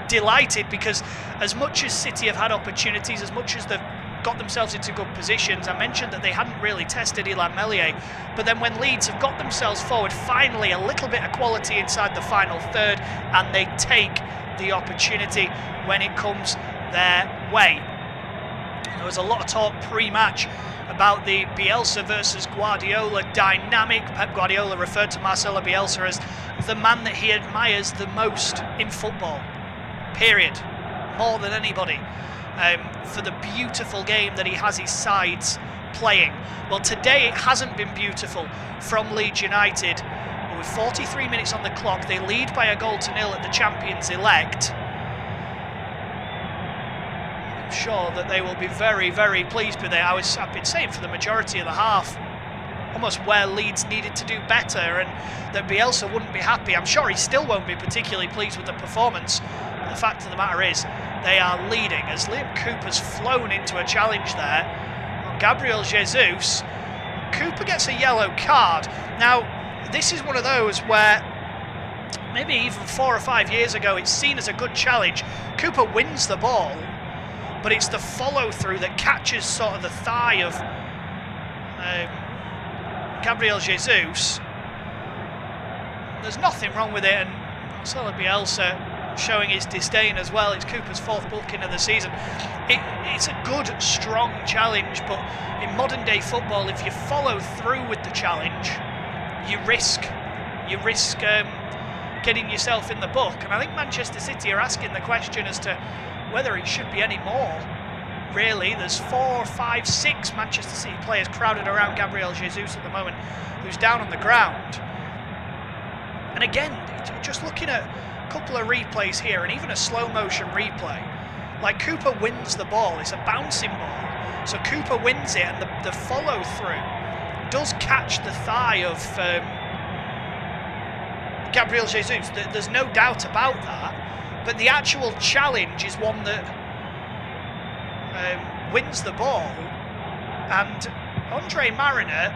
delighted, because as much as City have had opportunities, as much as they've got themselves into good positions, I mentioned that they hadn't really tested Illan Meslier, but then when Leeds have got themselves forward, finally a little bit of quality inside the final third, and they take the opportunity when it comes their way. There was a lot of talk pre-match about the Bielsa versus Guardiola dynamic. Pep Guardiola referred to Marcelo Bielsa as the man that he admires the most in football, period, more than anybody, for the beautiful game that he has his sides playing. Well, today it hasn't been beautiful from Leeds United, but with 43 minutes on the clock, they lead by a goal to nil at the champions-elect. I'm sure that they will be very, very pleased with it. I've been saying for the majority of the half, almost where Leeds needed to do better, and that Bielsa wouldn't be happy. I'm sure he still won't be particularly pleased with the performance. But the fact of the matter is, they are leading as Liam Cooper's flown into a challenge there on Gabriel Jesus. Cooper gets a yellow card. Now, this is one of those where maybe even 4 or 5 years ago it's seen as a good challenge. Cooper wins the ball, but it's the follow-through that catches sort of the thigh of Gabriel Jesus. There's nothing wrong with it, and Marcelo Bielsa showing his disdain as well. It's Cooper's 4th booking of the season. It's a good, strong challenge, but in modern-day football, if you follow through with the challenge, you risk getting yourself in the book. And I think Manchester City are asking the question as to whether it should be any more. Really, there's 4, 5, 6 Manchester City players crowded around Gabriel Jesus at the moment, who's down on the ground. And again, just looking at a couple of replays here, and even a slow motion replay, like Cooper wins the ball. It's a bouncing ball, so Cooper wins it, and the follow through does catch the thigh of Gabriel Jesus. There's no doubt about that, but the actual challenge is one that wins the ball, and Andre Mariner,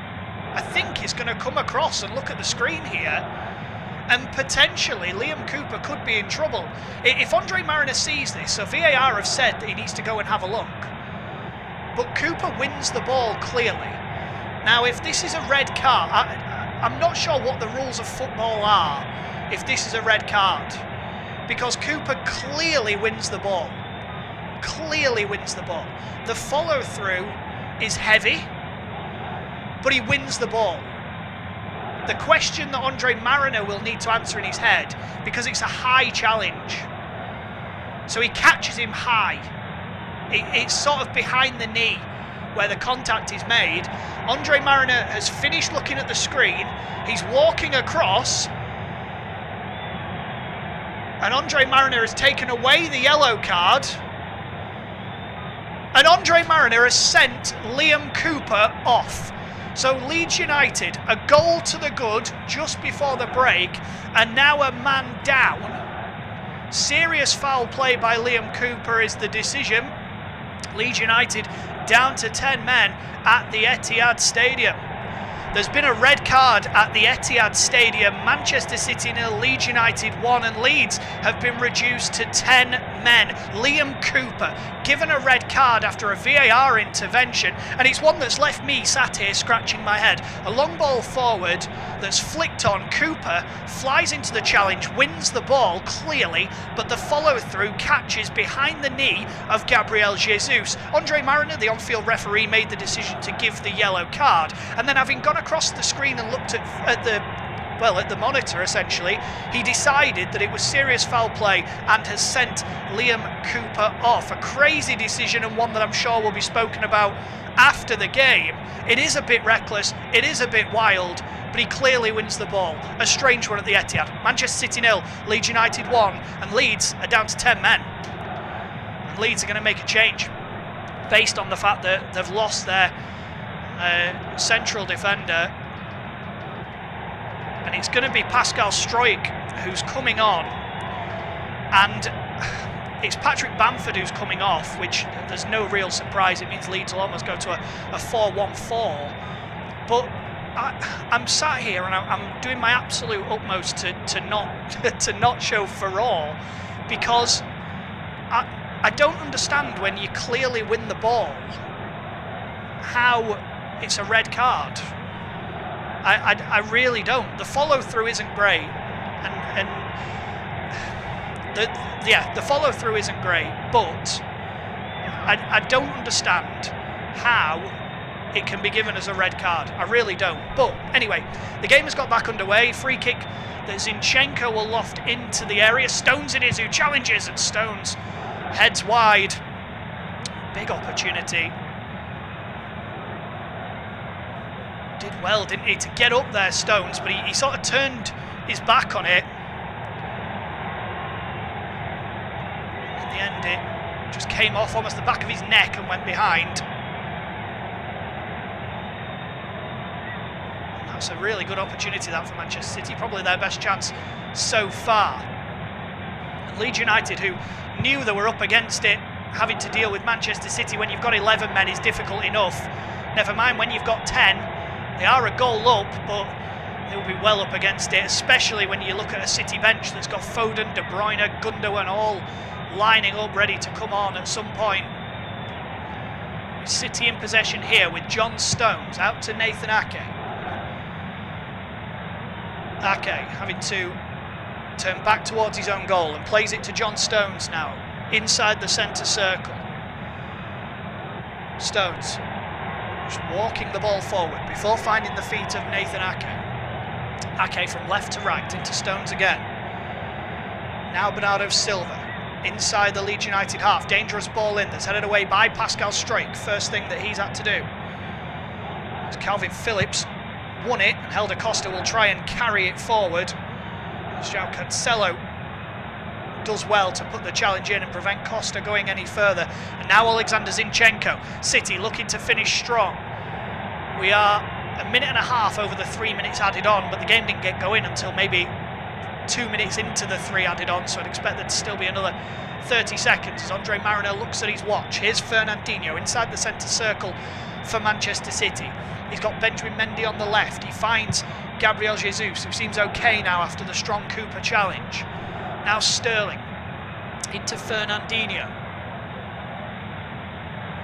I think, is going to come across and look at the screen here, and potentially Liam Cooper could be in trouble. If Andre Mariner sees this, so VAR have said that he needs to go and have a look, but Cooper wins the ball clearly. Now, if this is a red card, I'm not sure what the rules of football are if this is a red card, because Cooper clearly wins the ball. Clearly wins the ball. The follow through is heavy, but he wins the ball. The question that Andre Mariner will need to answer in his head, because it's a high challenge, so he catches him high. It's sort of behind the knee where the contact is made. Andre Mariner has finished looking at the screen. He's walking across, and Andre Mariner has taken away the yellow card. And Andre Mariner has sent Liam Cooper off. So Leeds United, a goal to the good just before the break, and now a man down. Serious foul play by Liam Cooper is the decision. Leeds United down to 10 men at the Etihad Stadium. There's been a red card at the Etihad Stadium. Manchester City 0, Leeds United 1, and Leeds have been reduced to 10 men. Liam Cooper given a red card after a VAR intervention, and it's one that's left me sat here scratching my head. A long ball forward that's flicked on. Cooper flies into the challenge, wins the ball clearly, but the follow-through catches behind the knee of Gabriel Jesus. Andre Mariner, the on-field referee, made the decision to give the yellow card, and then having gone across the screen and looked at the monitor, essentially, he decided that it was serious foul play and has sent Liam Cooper off. A crazy decision, and one that I'm sure will be spoken about after the game. It is a bit reckless, it is a bit wild, but he clearly wins the ball. A strange one at the Etihad. Manchester City 0, Leeds United 1, and Leeds are down to 10 men. And Leeds are going to make a change based on the fact that they've lost their central defender, and it's going to be Pascal Stroik who's coming on, and it's Patrick Bamford who's coming off, which there's no real surprise. It means Leeds will almost go to a 4-1-4, but I'm sat here and I'm doing my absolute utmost to not show furore, because I don't understand, when you clearly win the ball, how it's a red card. I really don't. The follow through isn't great, and the follow through isn't great, but I don't understand how it can be given as a red card. I really don't. But anyway, the game has got back underway. Free kick that Zinchenko will loft into the area. Stones it is who challenges, and Stones heads wide. Big opportunity. Did well, didn't he, to get up there, Stones, but he sort of turned his back on it. In the end, it just came off almost the back of his neck and went behind. And that's a really good opportunity, that, for Manchester City. Probably their best chance so far. And Leeds United, who knew they were up against it, having to deal with Manchester City when you've got 11 men is difficult enough. Never mind when you've got 10. They are a goal up, but they'll be well up against it, especially when you look at a City bench that's got Foden, De Bruyne, Gundogan all lining up ready to come on at some point. City in possession here with John Stones out to Nathan Ake. Ake having to turn back towards his own goal and plays it to John Stones now inside the centre circle. Stones just walking the ball forward before finding the feet of Nathan Ake. Ake from left to right into Stones again. Now Bernardo Silva inside the Leeds United half. Dangerous ball in that's headed away by Pascal Struijk. First thing that he's had to do. As Calvin Phillips won it, and Helder Costa will try and carry it forward. As João Cancelo does well to put the challenge in and prevent Costa going any further. And now Alexander Zinchenko. City looking to finish strong. We are a minute and a half over the 3 minutes added on, but the game didn't get going until maybe 2 minutes into the 3 added on, so I'd expect there to still be another 30 seconds as Andre Mariner looks at his watch. Here's Fernandinho inside the centre circle for Manchester City. He's got Benjamin Mendy on the left. He finds Gabriel Jesus, who seems okay now after the strong Cooper challenge. Now Sterling into Fernandinho.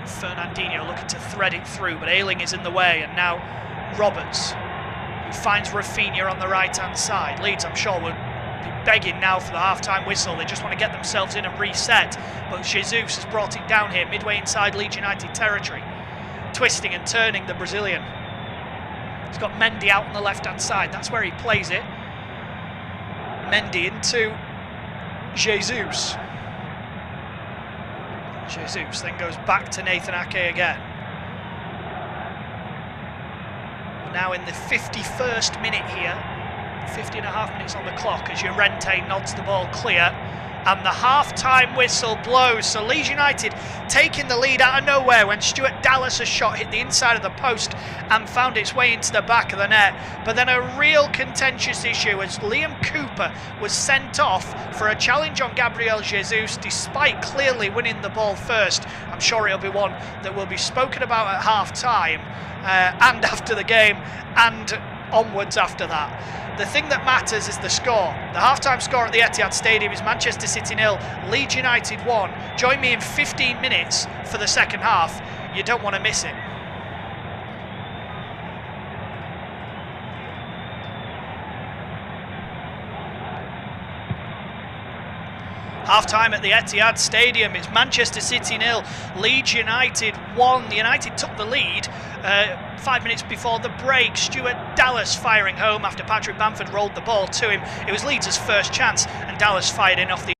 Fernandinho looking to thread it through, but Ayling is in the way, and now Roberts, who finds Rafinha on the right-hand side. Leeds, I'm sure, will be begging now for the half-time whistle. They just want to get themselves in and reset, but Jesus has brought it down here, midway inside Leeds United territory. Twisting and turning the Brazilian. He's got Mendy out on the left-hand side. That's where he plays it. Mendy into Jesus. Jesus then goes back to Nathan Ake again. We're now in the 51st minute here. 50 and a half minutes on the clock as Llorente nods the ball clear. And the half-time whistle blows. So Leeds United taking the lead out of nowhere when Stuart Dallas' shot hit the inside of the post and found its way into the back of the net. But then a real contentious issue as Liam Cooper was sent off for a challenge on Gabriel Jesus despite clearly winning the ball first. I'm sure it'll be one that will be spoken about at half-time and after the game and onwards after that. The thing that matters is the score. The half-time score at the Etihad Stadium is Manchester City 0, Leeds United 1. Join me in 15 minutes for the second half. You don't want to miss it. Half-time at the Etihad Stadium. It's Manchester City 0, Leeds United 1. The United took the lead 5 minutes before the break. Stuart Dallas firing home after Patrick Bamford rolled the ball to him. It was Leeds' first chance, and Dallas fired in off the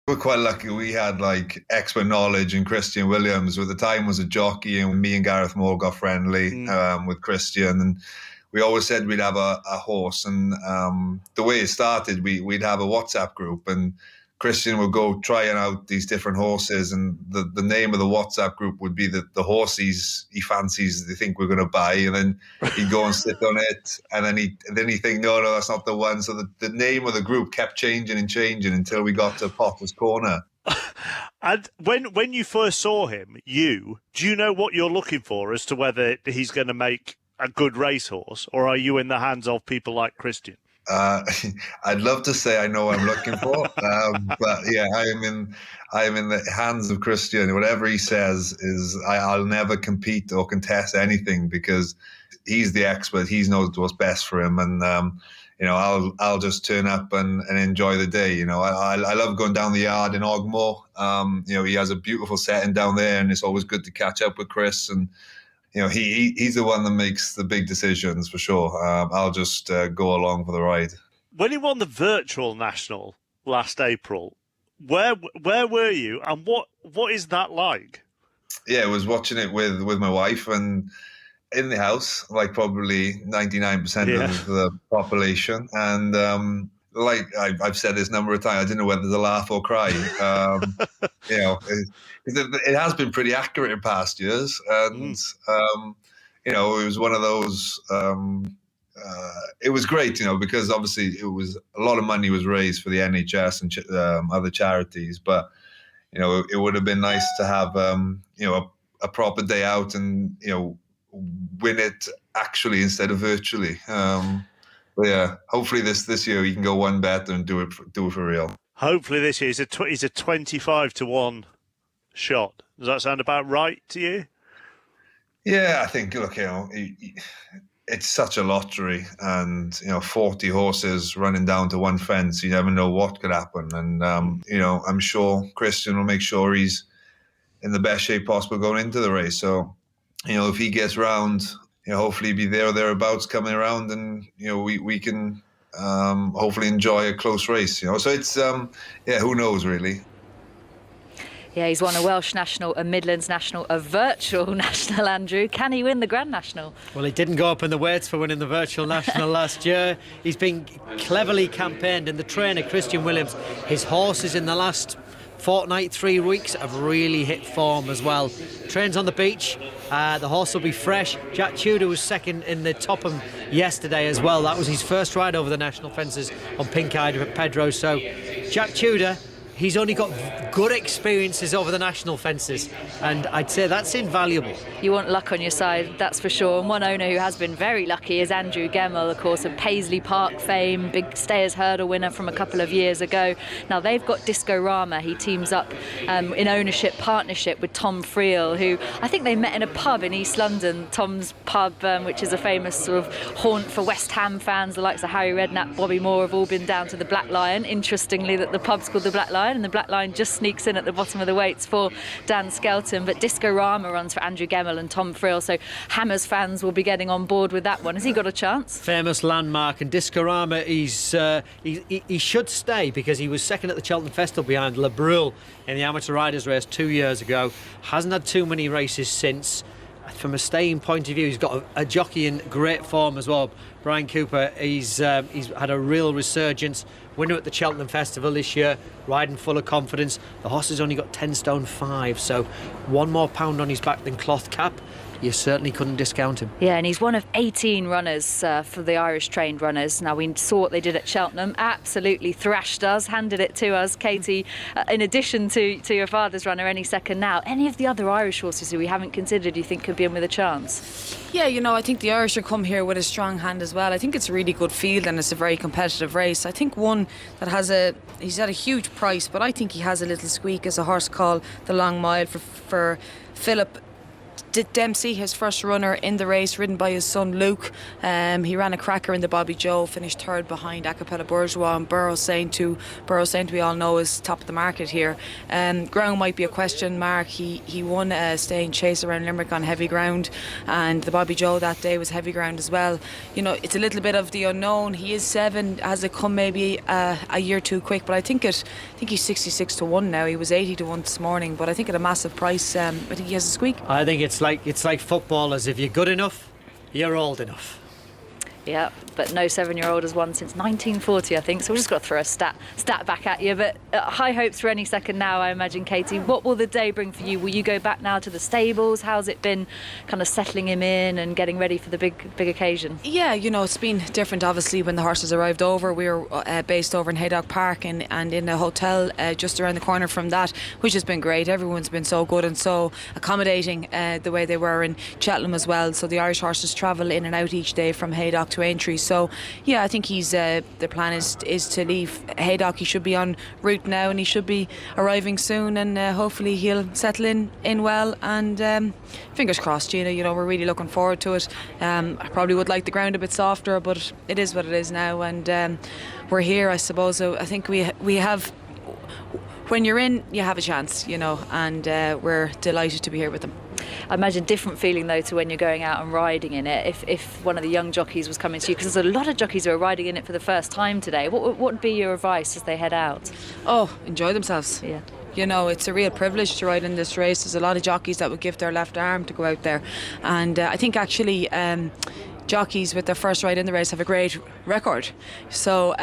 We're quite lucky. We had like expert knowledge in Christian Williams, who at the time was a jockey, and me and Gareth Moore got friendly with Christian, and we always said we'd have a horse. And the way it started, we'd have a WhatsApp group, and Christian would go trying out these different horses, and the name of the WhatsApp group would be the horse he fancies, they think we're going to buy, and then he'd go and sit on it, and then he'd think, no, that's not the one. So the name of the group kept changing and changing until we got to Potter's Corner. And when you first saw him, do you know what you're looking for as to whether he's going to make a good racehorse, or are you in the hands of people like Christian? I'd love to say I know what I'm looking for, but yeah, I am in the hands of Christian. Whatever he says I'll never compete or contest anything, because he's the expert. He knows what's best for him, and I'll just turn up and enjoy the day. I love going down the yard in Ogmore. He has a beautiful setting down there, and it's always good to catch up with Chris. And he's the one that makes the big decisions for sure. I'll just go along for the ride. When he won the virtual national last April, where were you, and what is that like? Yeah, I was watching it with my wife, and in the house, like probably 99% of the population, and like I've said this number of times, I didn't know whether to laugh or cry. It has been pretty accurate in past years, and it was one of those. It was great, because obviously it was a lot of money was raised for the NHS and other charities, but it would have been nice to have a proper day out and win it actually instead of virtually. But yeah, hopefully this year he can go one better and do it for real. Hopefully this year he's a 25-1 shot. Does that sound about right to you? Yeah, I think it's such a lottery, and 40 horses running down to one fence. You never know what could happen, and I'm sure Christian will make sure he's in the best shape possible going into the race. So if he gets round, hopefully be there or thereabouts coming around, and we can hopefully enjoy a close race. So it's who knows really. Yeah, he's won a Welsh National, a Midlands National, a Virtual National, Andrew. Can he win the Grand National? Well, he didn't go up in the weights for winning the Virtual National last year. He's been cleverly campaigned, and the trainer, Christian Williams, his horses in the last fortnight, 3 weeks, have really hit form as well. Trains on the beach. The horse will be fresh. Jack Tudor was second in the Topham yesterday as well. That was his first ride over the national fences on pink-eyed Pedro. So Jack Tudor, he's only got good experiences over the national fences, and I'd say that's invaluable. You want luck on your side, that's for sure. And one owner who has been very lucky is Andrew Gemmell, of course, of Paisley Park fame, big Stayers Hurdle winner from a couple of years ago. Now they've got Disco Rama. He teams up in ownership partnership with Tom Friel, who I think they met in a pub in East London, Tom's pub, which is a famous sort of haunt for West Ham fans. The likes of Harry Redknapp, Bobby Moore have all been down to the Black Lion. Interestingly, that the pub's called the Black Lion, and the Black Lion just sneaks in at the bottom of the weights for Dan Skelton. But Disco Rama runs for Andrew Gemmell and Tom Friel, so Hammers fans will be getting on board with that one. Has he got a chance? Famous landmark, and Disco Rama, he should stay, because he was second at the Cheltenham Festival behind Le Brule in the amateur riders race 2 years ago. Hasn't had too many races since. From a staying point of view, he's got a jockey in great form as well. Brian Cooper, he's had a real resurgence. Winner at the Cheltenham Festival this year, riding full of confidence. The horse has only got 10 stone 5, so 1 more pound on his back than Cloth Cap. You certainly couldn't discount him. Yeah, and he's one of 18 runners for the Irish trained runners. Now, we saw what they did at Cheltenham. Absolutely thrashed us, handed it to us. Katie, in addition to your father's runner, any second now. Any of the other Irish horses who we haven't considered you think could be in with a chance? Yeah, I think the Irish are come here with a strong hand as well. I think it's a really good field, and it's a very competitive race. I think one that he's at a huge price, but I think he has a little squeak, is a horse called the Long Mile for Philip Dempsey, his first runner in the race, ridden by his son Luke. He ran a cracker in the Bobby Joe, finished third behind Acapella Bourgeois, and Burrow Saint, who we all know is top of the market here. Ground might be a question mark. He won a staying chase around Limerick on heavy ground, and the Bobby Joe that day was heavy ground as well. You know, it's a little bit of the unknown. He is 7. Has it come maybe a year too quick? But I think he's 66 to 1 now. He was 80 to 1 this morning, but I think at a massive price, I think he has a squeak. I think it's like footballers. If you're good enough, you're old enough. Yeah, but no 7-year-old has won since 1940, I think. So we've just got to throw a stat back at you. But high hopes for any second now, I imagine, Katie. What will the day bring for you? Will you go back now to the stables? How's it been kind of settling him in and getting ready for the big occasion? Yeah, you know, it's been different, obviously, when the horses arrived over. We were based over in Haydock Park and in a hotel just around the corner from that, which has been great. Everyone's been so good and so accommodating the way they were in Cheltenham as well. So the Irish horses travel in and out each day from Haydock to Aintree. So yeah, I think he's the plan is to leave Haydock. He should be en route now, and he should be arriving soon, and hopefully he'll settle in well, and fingers crossed, Gina. You know, we're really looking forward to it. I probably would like the ground a bit softer, but it is what it is now, and we're here, I suppose. So I think we have, when you're in, you have a chance, you know, and we're delighted to be here with them. I imagine different feeling though to when you're going out and riding in it. If one of the young jockeys was coming to you, because there's a lot of jockeys who are riding in it for the first time today. What would be your advice as they head out? Oh, enjoy themselves. Yeah. You know, it's a real privilege to ride in this race. There's a lot of jockeys that would give their left arm to go out there, and I think actually jockeys with their first ride in the race have a great record. So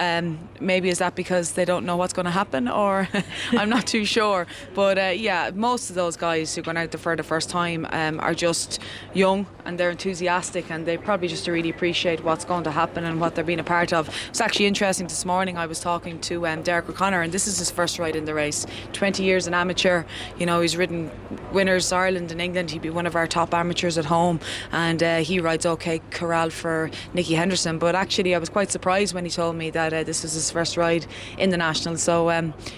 maybe is that because they don't know what's going to happen, or I'm not too sure. But yeah, most of those guys who are going out there for the first time are just young and they're enthusiastic, and they probably just really appreciate what's going to happen and what they're being a part of. It's actually interesting. This morning I was talking to Derek O'Connor, and this is his first ride in the race. 20 years an amateur. You know, he's ridden winners Ireland and England. He'd be one of our top amateurs at home, and he rides OK Corral for Nicky Henderson. But actually I was quite surprised when he told me that this was his first ride in the National. So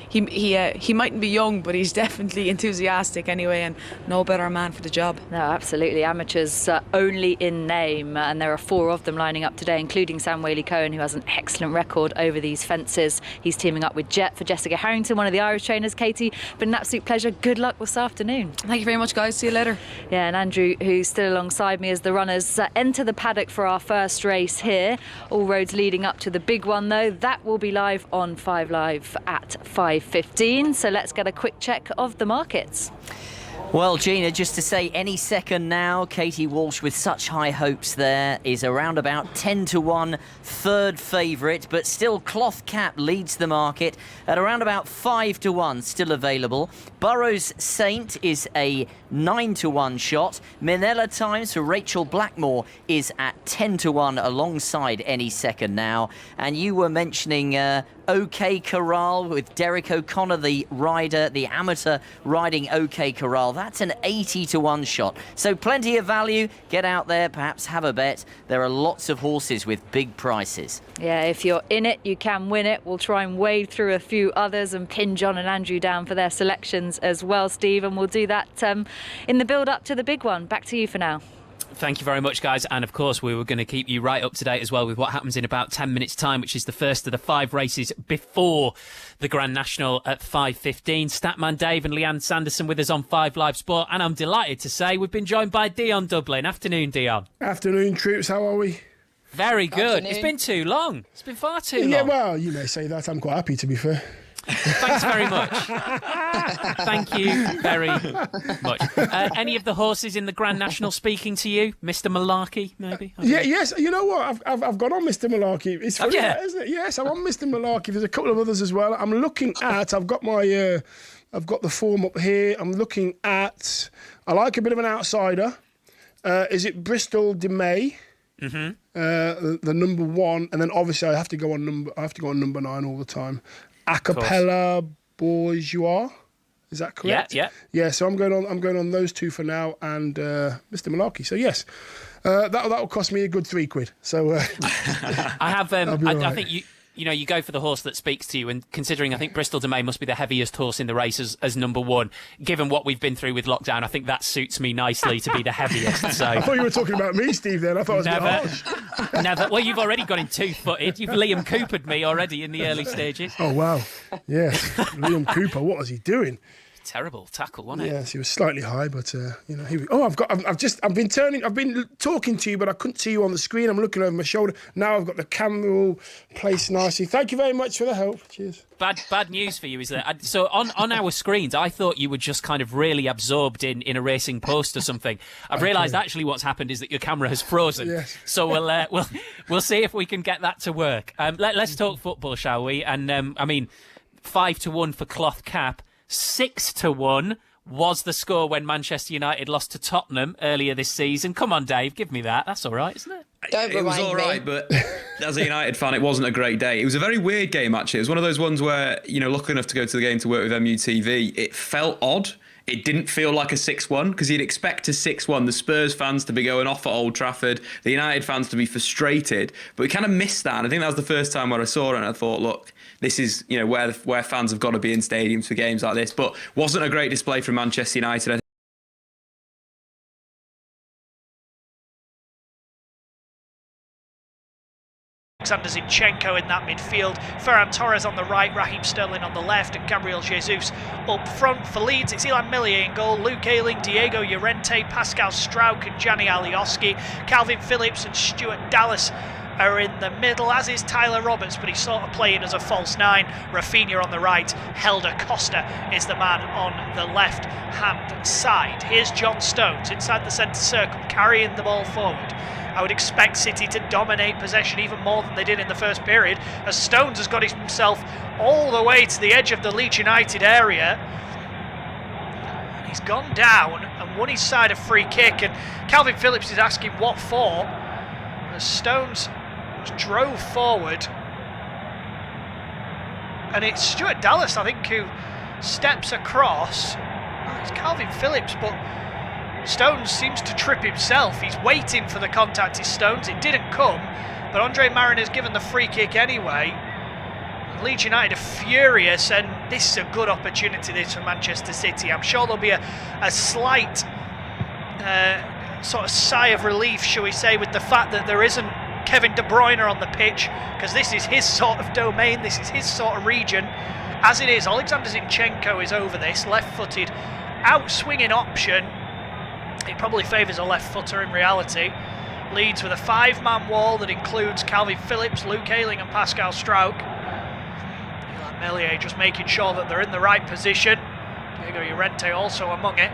he mightn't be young, but he's definitely enthusiastic anyway, and no better man for the job. No, absolutely. Amateurs only in name, and there are 4 of them lining up today, including Sam Whaley-Cohen, who has an excellent record over these fences. He's teaming up with Jet for Jessica Harrington, one of the Irish trainers. Katie, been an absolute pleasure. Good luck this afternoon. Thank you very much, guys. See you later. Yeah, and Andrew, who's still alongside me as the runners enter the paddock for our first race here. All roads leading up to the big one, though. That will be live on 5 Live at 5:15. So let's get a quick check of the markets. Well, Gina, just to say any second now, Katie Walsh with such high hopes there is around about 10 to 1, third favourite, but still Cloth Cap leads the market at around about 5 to 1, still available. Burrows Saint is a 9 to 1 shot. Minella Times for Rachel Blackmore is at 10 to 1 alongside any second now. And you were mentioning OK Corral with Derek O'Connor, the rider, the amateur riding OK Corral. That's an 80 to 1 shot. So plenty of value. Get out there, perhaps have a bet. There are lots of horses with big prices. Yeah, if you're in it, you can win it. We'll try and wade through a few others and pin John and Andrew down for their selections as well, Steve. And we'll do that in the build up to the big one. Back to you for now. Thank you very much, guys. And of course, we were going to keep you right up to date as well with what happens in about 10 minutes' time, which is the first of the 5 races before the Grand National at 5:15. Statman Dave and Leanne Sanderson with us on 5 Live Sport. And I'm delighted to say we've been joined by Dion Dublin. Afternoon, Dion. Afternoon, troops. How are we? Very good. Afternoon. It's been too long. It's been far too long. Yeah, well, you may say that. I'm quite happy, to be fair. Thanks very much. Thank you very much. Any of the horses in the Grand National speaking to you? Mr. Malarkey, maybe? Yeah, yes. You know what? I've got on Mr. Malarkey. It's funny, yeah. isn't it? Yes, I'm on Mr. Malarkey. There's a couple of others as well. I'm looking at. I've got my. I've got the form up here. I'm looking at. I like a bit of an outsider. Is it Bristol de May? Mm-hmm. The number 1, and then obviously I have to go on number 9 all the time. Acapella Bourgeois, is that correct? Yeah. Yeah. So I'm going on those 2 for now, and Mr. Malarkey. So yes, that will cost me a good £3. So I have. I think you go for the horse that speaks to you, and considering I think Bristol de Mai must be the heaviest horse in the race as number one, given what we've been through with lockdown, I think that suits me nicely to be the heaviest. So I thought you were talking about me, Steve, then. I thought it was a bit harsh. Never. Well, you've already got him two-footed. You've Liam Coopered me already in the early stages. Oh, wow. Yes. Liam Cooper, what was he doing? Terrible tackle, wasn't it? Yes, he was slightly high, but I've been talking to you, but I couldn't see you on the screen. I'm looking over my shoulder. Now I've got the camera all placed nicely. Thank you very much for the help. Cheers. Bad news for you is that so on our screens, I thought you were just kind of really absorbed in a racing post or something. I've realised actually what's happened is that your camera has frozen. Yes. So we'll see if we can get that to work. Let's talk football, shall we? And 5-1 for Cloth Cap. 6-1 was the score when Manchester United lost to Tottenham earlier this season. Come on, Dave, give me that. That's all right, isn't it? It was all right, but as a United fan, it wasn't a great day. It was a very weird game, actually. It was one of those ones where, lucky enough to go to the game to work with MUTV, it felt odd. It didn't feel like a 6-1 because you'd expect a 6-1, the Spurs fans to be going off at Old Trafford, the United fans to be frustrated, but we kind of missed that. And I think that was the first time where I saw it and I thought, look, this is where fans have got to be in stadiums for games like this. But wasn't a great display from Manchester United. Alexander Zinchenko in that midfield, Ferran Torres on the right, Raheem Sterling on the left, and Gabriel Jesus up front. For Leeds, it's Ilan Millier in goal, Luke Ayling, Diego Llorente, Pascal Struijk and Gianni Alioski, Calvin Phillips and Stuart Dallas are in the middle, as is Tyler Roberts, but he's sort of playing as a false nine. Rafinha on the right, Helder Costa is the man on the left hand side. Here's John Stones inside the centre circle, carrying the ball forward. I would expect City to dominate possession even more than they did in the first period, as Stones has got himself all the way to the edge of the Leeds United area. And he's gone down and won his side a free kick, and Calvin Phillips is asking what for, as Stones drove forward. And it's Stuart Dallas, I think, who steps across. Oh, it's Calvin Phillips, but Stones seems to trip himself. He's waiting for the contact, is Stones. It didn't come, but Andre Mariner's given the free kick anyway. Leeds United are furious, and this is a good opportunity this for Manchester City. I'm sure there'll be a slight sort of sigh of relief, shall we say, with the fact that there isn't Kevin De Bruyne on the pitch, because this is his sort of domain, this is his sort of region. As it is, Alexander Zinchenko is over this, left-footed, out-swinging option. It probably favours a left footer in reality. Leeds with a 5-man wall that includes Calvin Phillips, Luke Ayling and Pascal Struijk. Ilan Millier just making sure that they're in the right position. Diego Llorente also among it,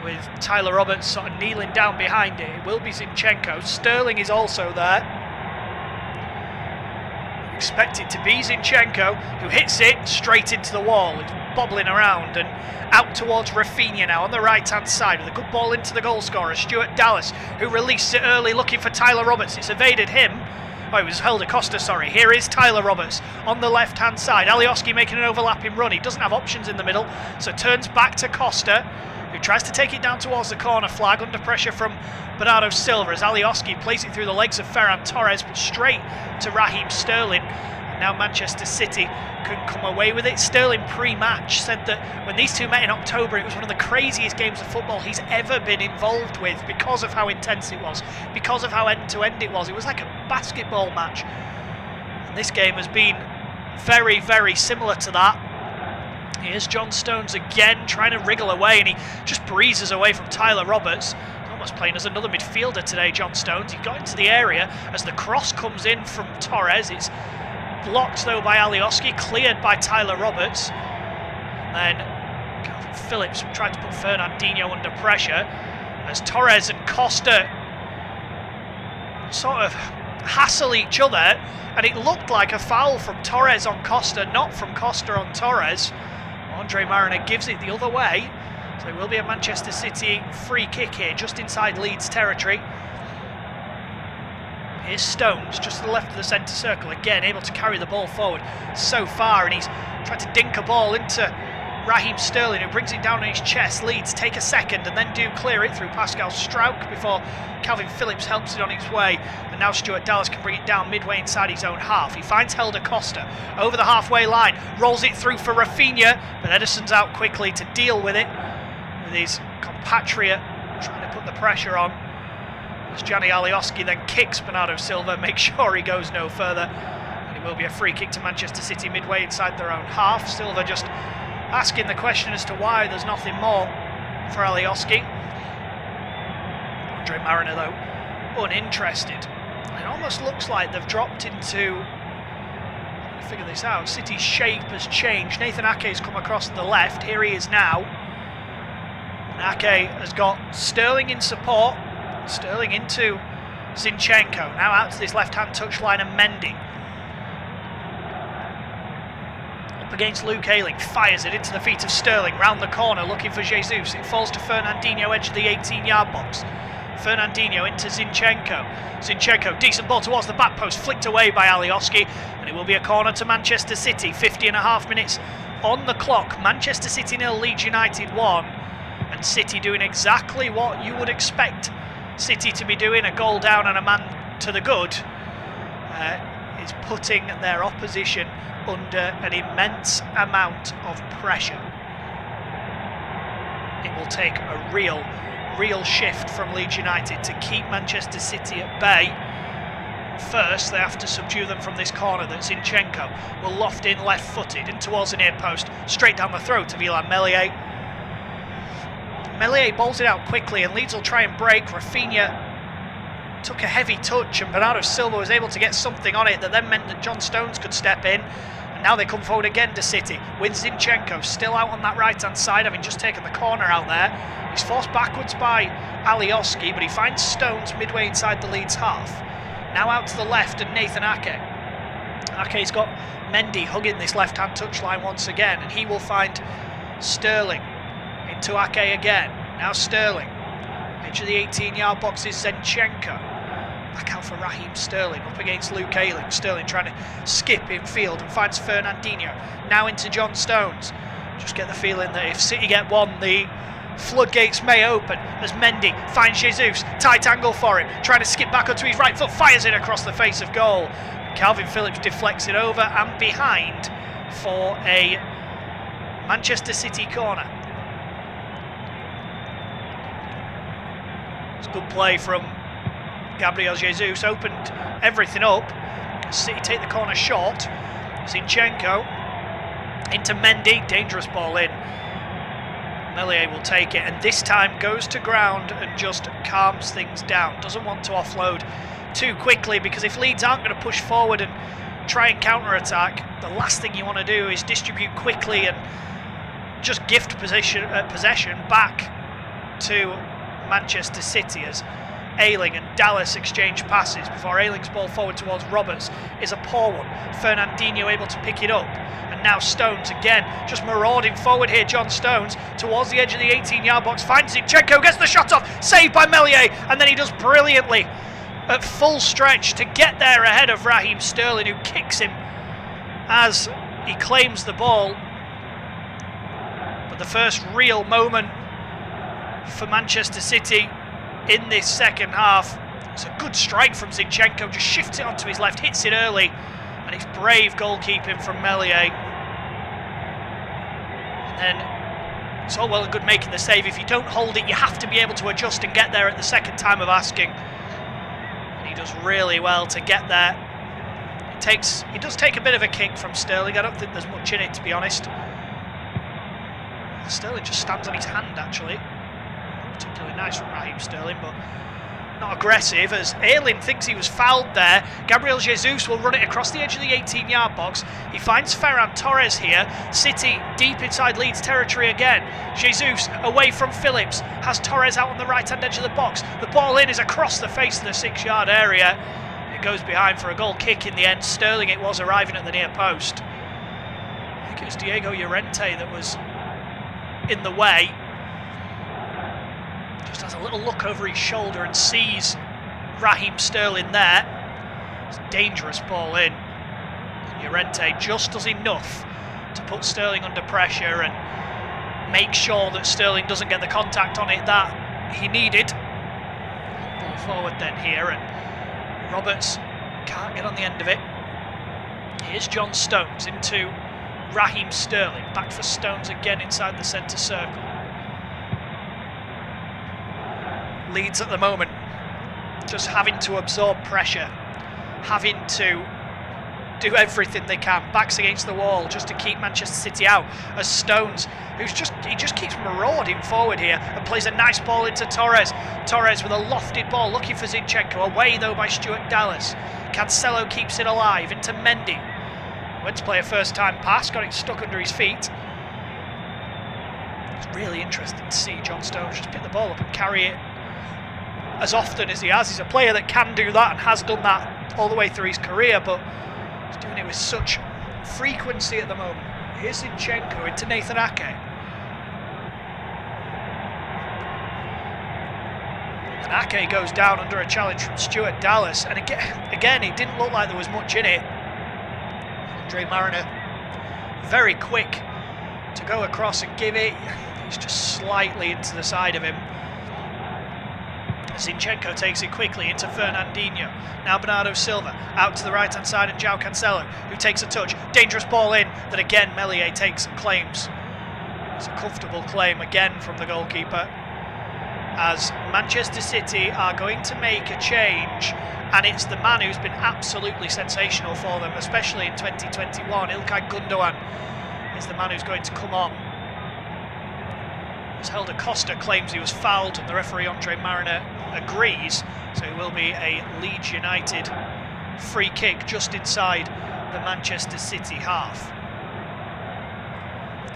with Tyler Roberts sort of kneeling down behind it. It will be Zinchenko. Sterling is also there. Expect it to be Zinchenko, who hits it straight into the wall. He's bobbling around and out towards Rafinha now on the right-hand side with a good ball into the goal scorer, Stuart Dallas, who released it early looking for Tyler Roberts. It's evaded him. Oh, it was Helder Costa, sorry. Here is Tyler Roberts on the left-hand side. Alioski making an overlapping run. He doesn't have options in the middle, so turns back to Costa, who tries to take it down towards the corner flag under pressure from Bernardo Silva as Alioski plays it through the legs of Ferran Torres, but straight to Raheem Sterling. And now Manchester City can come away with it. Sterling pre-match said that when these two met in October, it was one of the craziest games of football he's ever been involved with because of how intense it was, because of how end-to-end it was. It was like a basketball match. And this game has been very, very similar to that. Here's John Stones again, trying to wriggle away, and he just breezes away from Tyler Roberts. He's almost playing as another midfielder today, John Stones. He got into the area as the cross comes in from Torres. It's blocked, though, by Alioski, cleared by Tyler Roberts. And then Calvin Phillips tried to put Fernandinho under pressure as Torres and Costa sort of hassle each other, and it looked like a foul from Torres on Costa, not from Costa on Torres. Andre Mariner gives it the other way, so it will be a Manchester City free kick here, just inside Leeds territory. Here's Stones, just to the left of the centre circle, again able to carry the ball forward so far, and he's tried to dink a ball into Raheem Sterling, who brings it down on his chest. Leeds take a second and then do clear it through Pascal Struijk before Calvin Phillips helps it on its way. And now Stuart Dallas can bring it down midway inside his own half. He finds Helder Costa over the halfway line, rolls it through for Rafinha, but Ederson's out quickly to deal with it, with his compatriot trying to put the pressure on. As Gianni Alioski then kicks Bernardo Silva, makes sure he goes no further. And it will be a free kick to Manchester City midway inside their own half. Silva just asking the question as to why there's nothing more for Alioski. Andre Mariner, though, uninterested. It almost looks like they've dropped into, let me figure this out, City's shape has changed. Nathan Ake's come across to the left, here he is now. And Ake has got Sterling in support, Sterling into Zinchenko, now out to this left-hand touchline and Mendy. Against Luke Ayling, fires it into the feet of Sterling, round the corner looking for Jesus. It falls to Fernandinho, edge of the 18-yard box. Fernandinho into Zinchenko. Zinchenko, decent ball towards the back post, flicked away by Alioski, and it will be a corner to Manchester City. 50.5 minutes on the clock. Manchester City 0, Leeds United 1, and City doing exactly what you would expect City to be doing. A goal down and a man to the good is putting their opposition under an immense amount of pressure. It will take a real shift from Leeds United to keep Manchester City at bay. First, they have to subdue them from this corner that Zinchenko will loft in left-footed in towards the near post, straight down the throat to Illan Meslier. Meslier bowls it out quickly and Leeds will try and break. Rafinha took a heavy touch and Bernardo Silva was able to get something on it that then meant that John Stones could step in. And now they come forward again to City with Zinchenko still out on that right-hand side, having just taken the corner out there. He's forced backwards by Alioski, but he finds Stones midway inside the Leeds half. Now out to the left and Nathan Ake. Ake's got Mendy hugging this left-hand touchline once again, and he will find Sterling into Ake again. Now Sterling. Edge of the 18-yard box is Zinchenko. Back out for Raheem Sterling, up against Luke Ayling. Sterling trying to skip in field and finds Fernandinho. Now into John Stones. Just get the feeling that if City get one, the floodgates may open as Mendy finds Jesus. Tight angle for him. Trying to skip back onto his right foot. Fires it across the face of goal. Calvin Phillips deflects it over and behind for a Manchester City corner. It's good play from Gabriel Jesus, opened everything up. City take the corner short. Zinchenko into Mendy, dangerous ball in. Meslier will take it and this time goes to ground and just calms things down. Doesn't want to offload too quickly because if Leeds aren't going to push forward and try and counter-attack, the last thing you want to do is distribute quickly and just gift possession back to Manchester City as Ayling and Dallas exchange passes before Ayling's ball forward towards Roberts is a poor one. Fernandinho able to pick it up. And now Stones again, just marauding forward here. John Stones towards the edge of the 18-yard box, finds Zinchenko, gets the shot off, saved by Meslier, and then he does brilliantly at full stretch to get there ahead of Raheem Sterling, who kicks him as he claims the ball. But the first real moment for Manchester City in this second half. It's a good strike from Zinchenko, just shifts it onto his left, hits it early, and it's brave goalkeeping from Meslier. And then it's all well and good making the save. If you don't hold it, you have to be able to adjust and get there at the second time of asking. And he does really well to get there. It does take a bit of a kick from Sterling. I don't think there's much in it, to be honest. Sterling just stands on his hand, actually. Particularly nice from Raheem Sterling, but not aggressive, as Ayling thinks he was fouled there. Gabriel Jesus will run it across the edge of the 18-yard box. He finds Ferran Torres here. City deep inside Leeds territory again. Jesus away from Phillips, has Torres out on the right-hand edge of the box. The ball in is across the face of the 6-yard area. It goes behind for a goal kick in the end. Sterling it was, arriving at the near post. I think it was Diego Llorente that was in the way. Just has a little look over his shoulder and sees Raheem Sterling there. It's a dangerous ball in. And Llorente just does enough to put Sterling under pressure, and make sure that Sterling doesn't get the contact on it that he needed. Ball forward then here, and Roberts can't get on the end of it. Here's John Stones into Raheem Sterling. Back for Stones again inside the centre circle. Leeds at the moment just having to absorb pressure, having to do everything they can, backs against the wall, just to keep Manchester City out. As Stones, he just keeps marauding forward here and plays a nice ball into Torres. Torres with a lofted ball, looking for Zinchenko. Away though by Stuart Dallas. Cancelo keeps it alive into Mendy. Went to play a first-time pass, got it stuck under his feet. It's really interesting to see John Stones just pick the ball up and carry it as often as he has. He's a player that can do that and has done that all the way through his career, but he's doing it with such frequency at the moment. Here's Zinchenko into Nathan Ake. And Ake goes down under a challenge from Stuart Dallas, and again it didn't look like there was much in it. Andre Mariner very quick to go across and give it. He's just slightly into the side of him. Zinchenko takes it quickly into Fernandinho. Now Bernardo Silva out to the right hand side, and João Cancelo, who takes a touch. Dangerous ball in that again Meslier takes and claims. It's a comfortable claim again from the goalkeeper, as Manchester City are going to make a change, and it's the man who's been absolutely sensational for them, especially in 2021. İlkay Gundogan is the man who's going to come on. As Helder Costa claims he was fouled, and the referee Andre Mariner agrees, so it will be a Leeds United free kick just inside the Manchester City half.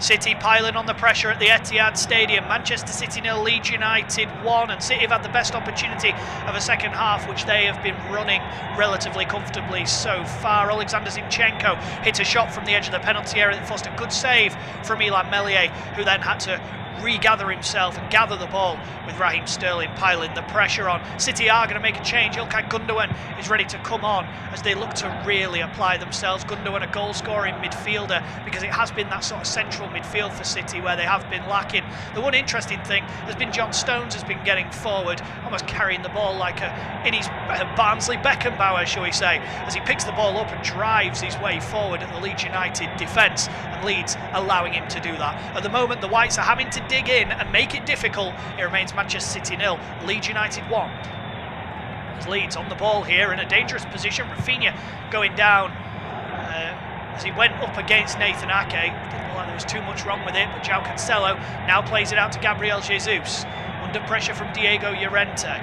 City piling on the pressure at the Etihad Stadium. Manchester City 0, Leeds United 1, and City have had the best opportunity of a second half, which they have been running relatively comfortably so far. Alexander Zinchenko hit a shot from the edge of the penalty area that forced a good save from Illan Meslier, who then had to regather himself and gather the ball with Raheem Sterling piling the pressure on. City are going to make a change. İlkay Gundogan is ready to come on as they look to really apply themselves. Gundogan, a goal-scoring midfielder, because it has been that sort of central midfield for City where they have been lacking. The one interesting thing has been John Stones has been getting forward, almost carrying the ball like in his Barnsley Beckenbauer, shall we say, as he picks the ball up and drives his way forward at the Leeds United defence, and Leeds allowing him to do that. At the moment, the Whites are having to dig in and make it difficult. It remains Manchester City 0, Leeds United 1. As Leeds on the ball here in a dangerous position. Rafinha going down as he went up against Nathan Ake. Didn't look like there was too much wrong with it, but João Cancelo now plays it out to Gabriel Jesus. Under pressure from Diego Llorente.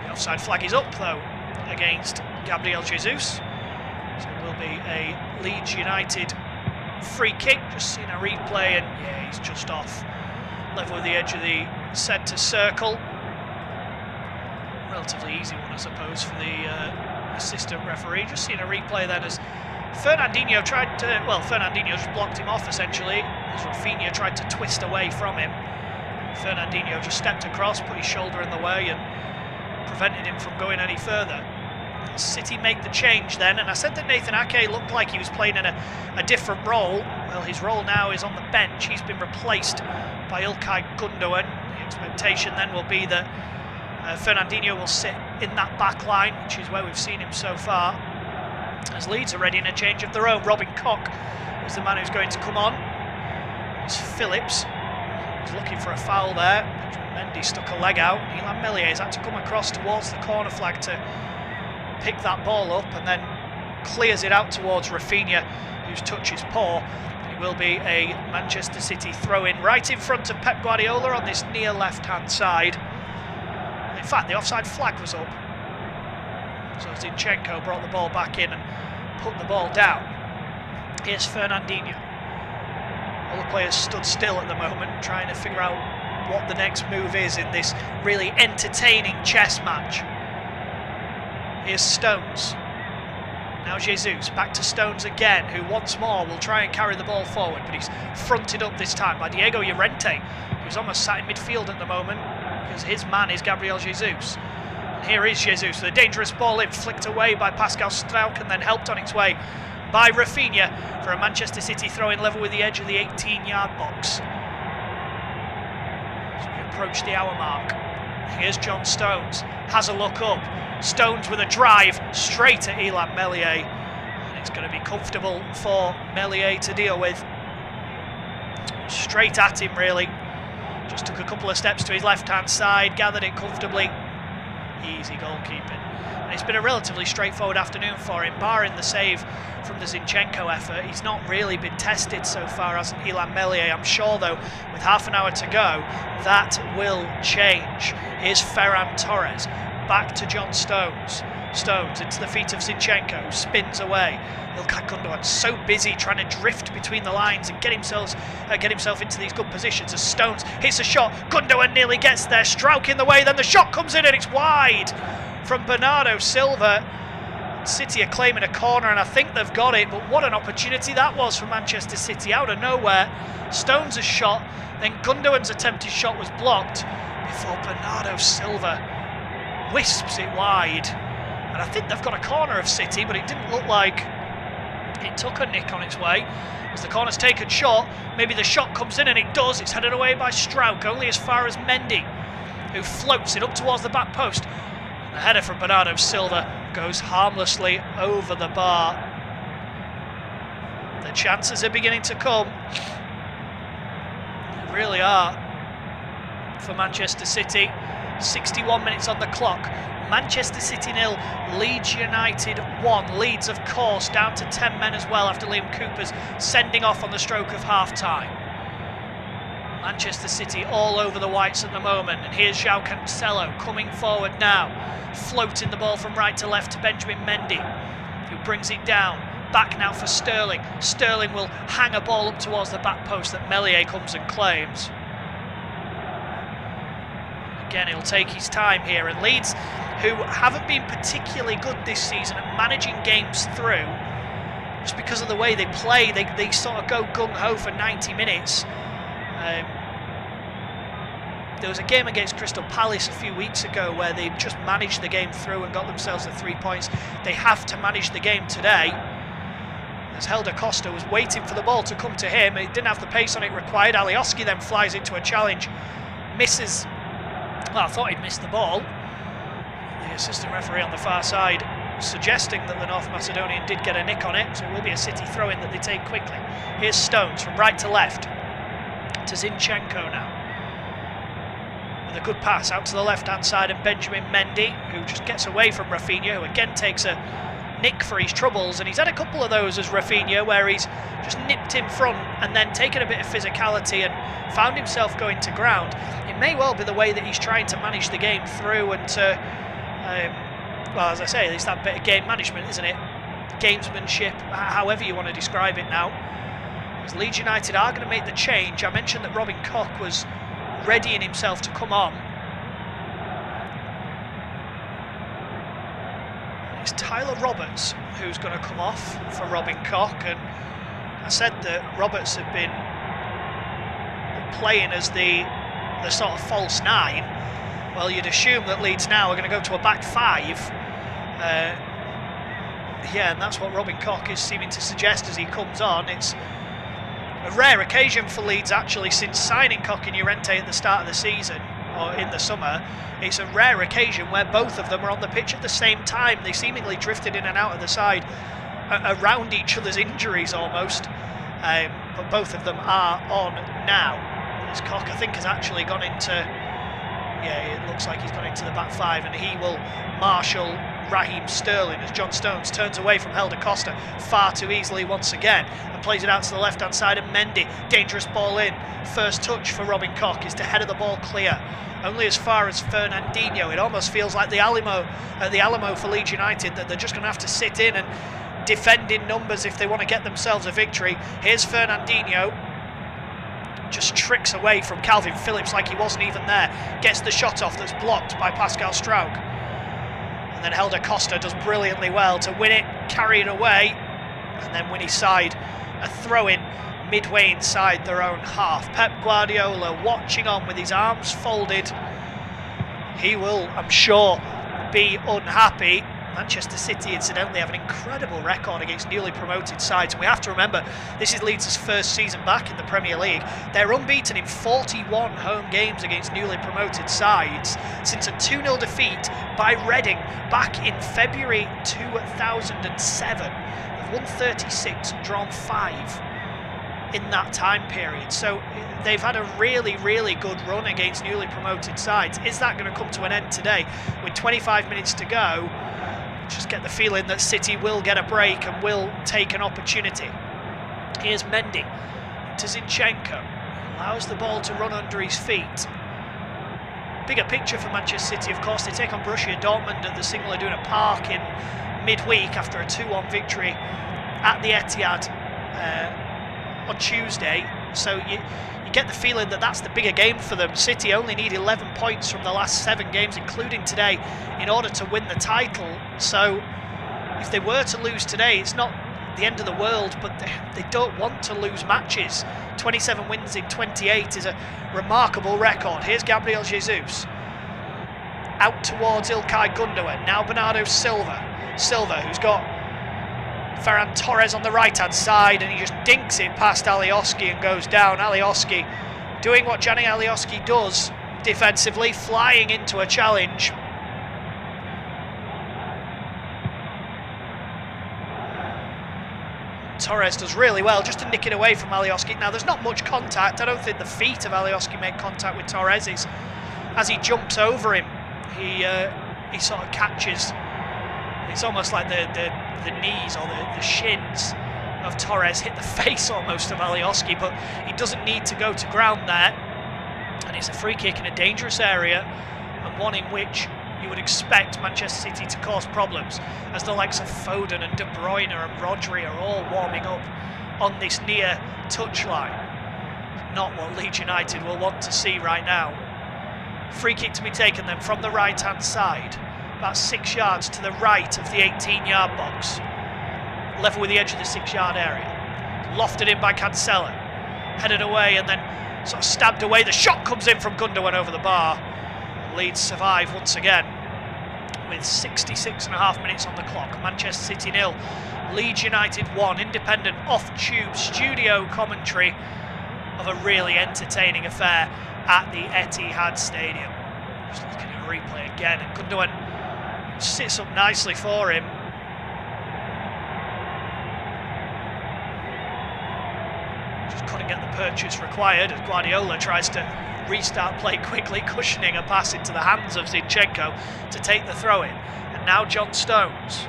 The offside flag is up though against Gabriel Jesus. So it will be a Leeds United free kick. Just seen a replay, and yeah, he's just off level with the edge of the centre circle. Relatively easy one, I suppose, for the assistant referee. Just seen a replay then as Fernandinho tried to, well, Fernandinho just blocked him off essentially as Rafinha tried to twist away from him. Fernandinho just stepped across, put his shoulder in the way and prevented him from going any further. City make the change then, and I said that Nathan Ake looked like he was playing in a different role. Well, his role now is on the bench. He's been replaced by İlkay Gundogan. The expectation then will be that Fernandinho will sit in that back line, which is where we've seen him so far. As Leeds are ready in a change of their own, Robin Koch is the man who's going to come on. It's Phillips. He's looking for a foul there. Mendy stuck a leg out. Illan Meslier has had to come across towards the corner flag to pick that ball up, and then clears it out towards Rafinha, whose touch is poor. It will be a Manchester City throw-in right in front of Pep Guardiola on this near left-hand side. In fact, the offside flag was up, so Zinchenko brought the ball back in and put the ball down. Here's Fernandinho. All the players stood still at the moment, trying to figure out what the next move is in this really entertaining chess match. Here's Stones. Now Jesus, back to Stones again, who once more will try and carry the ball forward, but he's fronted up this time by Diego Llorente, who's almost sat in midfield at the moment, because his man is Gabriel Jesus. And here is Jesus with a dangerous ball in, flicked away by Pascal Struijk and then helped on its way by Rafinha for a Manchester City throw-in level with the edge of the 18-yard box. As we approach the hour mark, here's John Stones, has a look up. Stones with a drive straight at Illan Meslier, and it's going to be comfortable for Meslier to deal with. Straight at him, really. Just took a couple of steps to his left-hand side, gathered it comfortably. Easy goalkeeping. And it's been a relatively straightforward afternoon for him, barring the save from the Zinchenko effort. He's not really been tested so far as Illan Meslier. I'm sure, though, with half an hour to go, that will change. Here's Ferran Torres, back to John Stones. Stones into the feet of Zinchenko, spins away. Ilkay Gundogan so busy trying to drift between the lines and get himself into these good positions as Stones hits a shot. Gundogan nearly gets there, Struijk in the way, then the shot comes in and it's wide from Bernardo Silva. City are claiming a corner and I think they've got it, but what an opportunity that was for Manchester City out of nowhere. Stones' shot, then Gundogan's attempted shot was blocked before Bernardo Silva wisps it wide. And I think they've got a corner of City, but it didn't look like it took a nick on its way. As the corner's taken short, maybe the shot comes in and it does. It's headed away by Struijk, only as far as Mendy, who floats it up towards the back post. And the header from Bernardo Silva goes harmlessly over the bar. The chances are beginning to come. They really are for Manchester City. 61 minutes on the clock. Manchester City 0, Leeds United 1. Leeds, of course, down to 10 men as well after Liam Cooper's sending off on the stroke of half-time. Manchester City all over the whites at the moment, and here's João Cancelo coming forward now, floating the ball from right to left to Benjamin Mendy, who brings it down. Back now for Sterling. Sterling will hang a ball up towards the back post that Meslier comes and claims. Again, he'll take his time here, and Leeds, who haven't been particularly good this season at managing games through, just because of the way they play, they sort of go gung-ho for 90 minutes. There was a game against Crystal Palace a few weeks ago where they just managed the game through and got themselves the 3 points. They have to manage the game today, as Helder Costa was waiting for the ball to come to him. He didn't have the pace on it required. Alioski then flies into a challenge, misses. Well, I thought he'd missed the ball. The assistant referee on the far side suggesting that the North Macedonian did get a nick on it, so it will be a City throw-in that they take quickly. Here's Stones from right to left to Zinchenko now, with a good pass out to the left-hand side, and Benjamin Mendy, who just gets away from Rafinha, who again takes a nick for his troubles, and he's had a couple of those as Rafinha where he's just nipped in front and then taken a bit of physicality and found himself going to ground. It may well be the way that he's trying to manage the game through and to, well, as I say, it's that bit of game management, isn't it? Gamesmanship, however you want to describe it now. As Leeds United are going to make the change. I mentioned that Robin Koch was readying himself to come on. It's Tyler Roberts who's going to come off for Robin Koch, and I said that Roberts had been playing as the sort of false nine. Well, you'd assume that Leeds now are going to go to a back five. Yeah, and that's what Robin Koch is seeming to suggest as he comes on. It's a rare occasion for Leeds, actually, since signing Koch and Llorente at the start of the season, or in the summer. It's a rare occasion where both of them are on the pitch at the same time. They seemingly drifted in and out of the side around each other's injuries almost, but both of them are on now. As Koch, I think, has actually gone into, yeah, it looks like he's gone into the back five, and he will marshal Raheem Sterling as John Stones turns away from Helder Costa far too easily once again and plays it out to the left hand side, and Mendy, dangerous ball in. First touch for Robin Koch is to header the ball clear, only as far as Fernandinho. It almost feels like the Alamo for Leeds United, that they're just going to have to sit in and defend in numbers if they want to get themselves a victory. Here's Fernandinho, just tricks away from Calvin Phillips like he wasn't even there, gets the shot off that's blocked by Pascal Struijk, and then Helder Costa does brilliantly well to win it, carry it away, and then win his side a throw-in midway inside their own half. Pep Guardiola watching on with his arms folded. He will, I'm sure, be unhappy Manchester City, incidentally, have an incredible record against newly promoted sides. And we have to remember, this is Leeds' first season back in the Premier League. They're unbeaten in 41 home games against newly promoted sides since a 2-0 defeat by Reading back in February 2007. They've won 36 and drawn 5 in that time period. So they've had a really, really good run against newly promoted sides. Is that going to come to an end today? With 25 minutes to go, just get the feeling that City will get a break and will take an opportunity. Here's Mendy to Zinchenko. Allows the ball to run under his feet. Bigger picture for Manchester City, of course. They take on Borussia Dortmund at the Signal Iduna Park in midweek after a 2-1 victory at the Etihad on Tuesday. So you get the feeling that that's the bigger game for them. City only need 11 points from the last 7 games, including today, in order to win the title. So if they were to lose today, it's not the end of the world, but they don't want to lose matches. 27 wins in 28 is a remarkable record. Here's Gabriel Jesus. Out towards Ilkay Gundogan. Now Bernardo Silva. Silva, who's got Ferran Torres on the right-hand side, and he just dinks it past Alioski and goes down. Alioski doing what Gianni Alioski does defensively, flying into a challenge. Torres does really well just to nick it away from Alioski. Now, there's not much contact. I don't think the feet of Alioski make contact with Torres. As he jumps over him, he sort of catches. It's almost like the knees or the shins of Torres hit the face almost of Alioski, but he doesn't need to go to ground there. And it's a free kick in a dangerous area, and one in which you would expect Manchester City to cause problems, as the likes of Foden and De Bruyne and Rodri are all warming up on this near touchline. Not what Leeds United will want to see right now. Free kick to be taken then from the right-hand side, about 6 yards to the right of the 18-yard box. Level with the edge of the 6-yard area. Lofted in by Cancelo. Headed away and then sort of stabbed away. The shot comes in from Gundogan over the bar. Leeds survive once again with 66.5 minutes on the clock. Manchester City 0, Leeds United 1. Independent off-tube studio commentary of a really entertaining affair at the Etihad Stadium. Just looking at a replay again, and Gundogan sits up nicely for him. Just couldn't get the purchase required as Guardiola tries to restart play quickly, cushioning a pass into the hands of Zinchenko to take the throw in. And now John Stones.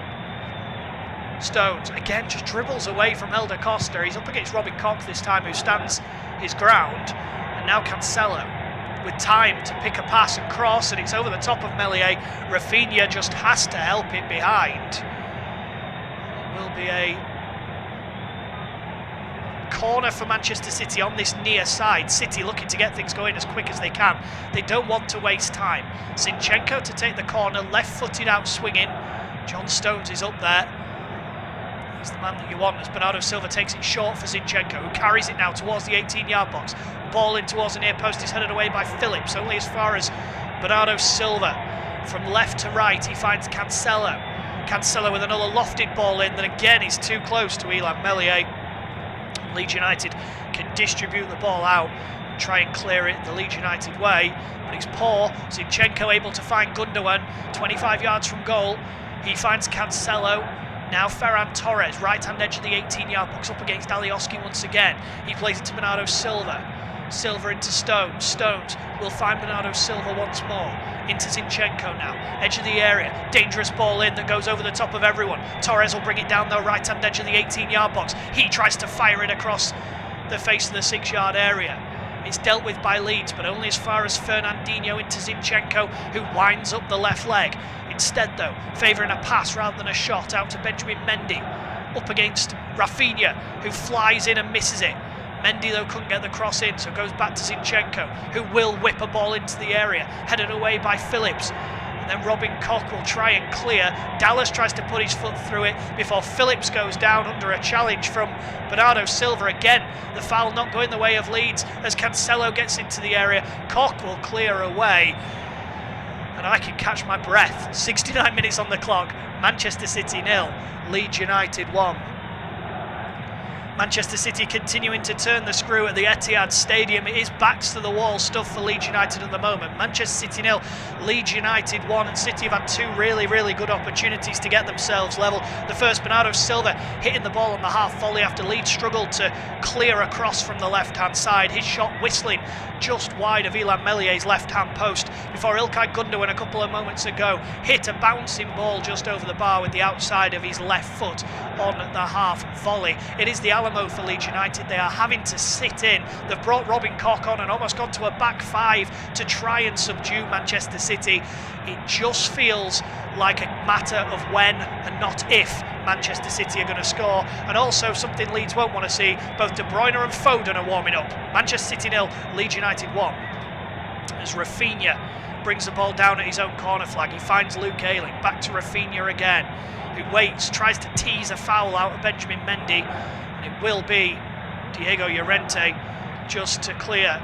Stones again just dribbles away from Helder Costa. He's up against Robin Koch this time, who stands his ground. And now Cancelo with time to pick a pass and cross, and it's over the top of Meslier. Rafinha just has to help it behind. It will be a corner for Manchester City on this near side. City looking to get things going as quick as they can. They don't want to waste time. Zinchenko to take the corner, left-footed out swinging. John Stones is up there. He's the man that you want as Bernardo Silva takes it short for Zinchenko, who carries it now towards the 18-yard box. Ball in towards the near post is headed away by Phillips, only as far as Bernardo Silva. From left to right, he finds Cancelo. Cancelo with another lofted ball in that again is too close to Illan Meslier. Leeds United can distribute the ball out and try and clear it the Leeds United way, but it's poor. Zinchenko able to find Gundogan 25 yards from goal. He finds Cancelo. Now Ferran Torres, right-hand edge of the 18-yard box, up against Alioski once again. He plays it to Bernardo Silva. Silva into Stones. Stones will find Bernardo Silva once more. Into Zinchenko now. Edge of the area. Dangerous ball in that goes over the top of everyone. Torres will bring it down the right-hand edge of the 18-yard box. He tries to fire it across the face of the 6-yard area. It's dealt with by Leeds, but only as far as Fernandinho into Zinchenko, who winds up the left leg. Instead, though, favouring a pass rather than a shot out to Benjamin Mendy. Up against Rafinha, who flies in and misses it. Mendy, though, couldn't get the cross in, so goes back to Zinchenko, who will whip a ball into the area, headed away by Phillips. And then Robin Koch will try and clear. Dallas tries to put his foot through it before Phillips goes down under a challenge from Bernardo Silva. Again, the foul not going the way of Leeds as Cancelo gets into the area. Koch will clear away. And and I can catch my breath. 69 minutes on the clock. Manchester City 0, Leeds United 1. Manchester City continuing to turn the screw at the Etihad Stadium. It is backs to the wall stuff for Leeds United at the moment. Manchester City 0, Leeds United 1, and City have had two really, really good opportunities to get themselves level. The first, Bernardo Silva hitting the ball on the half volley after Leeds struggled to clear across from the left-hand side. His shot whistling just wide of Ilhan Mellier's left-hand post before İlkay Gundogan a couple of moments ago hit a bouncing ball just over the bar with the outside of his left foot on the half volley. It is the Alamo for Leeds United. They are having to sit in. They've brought Robin Koch on and almost gone to a back five to try and subdue Manchester City. It just feels like a matter of when and not if Manchester City are going to score, and also something Leeds won't want to see. Both De Bruyne and Foden are warming up. Manchester City 0, Leeds United 1. As Rafinha brings the ball down at his own corner flag, he finds Luke Ayling. Back to Rafinha again, who waits, tries to tease a foul out of Benjamin Mendy, and it will be Diego Llorente just to clear.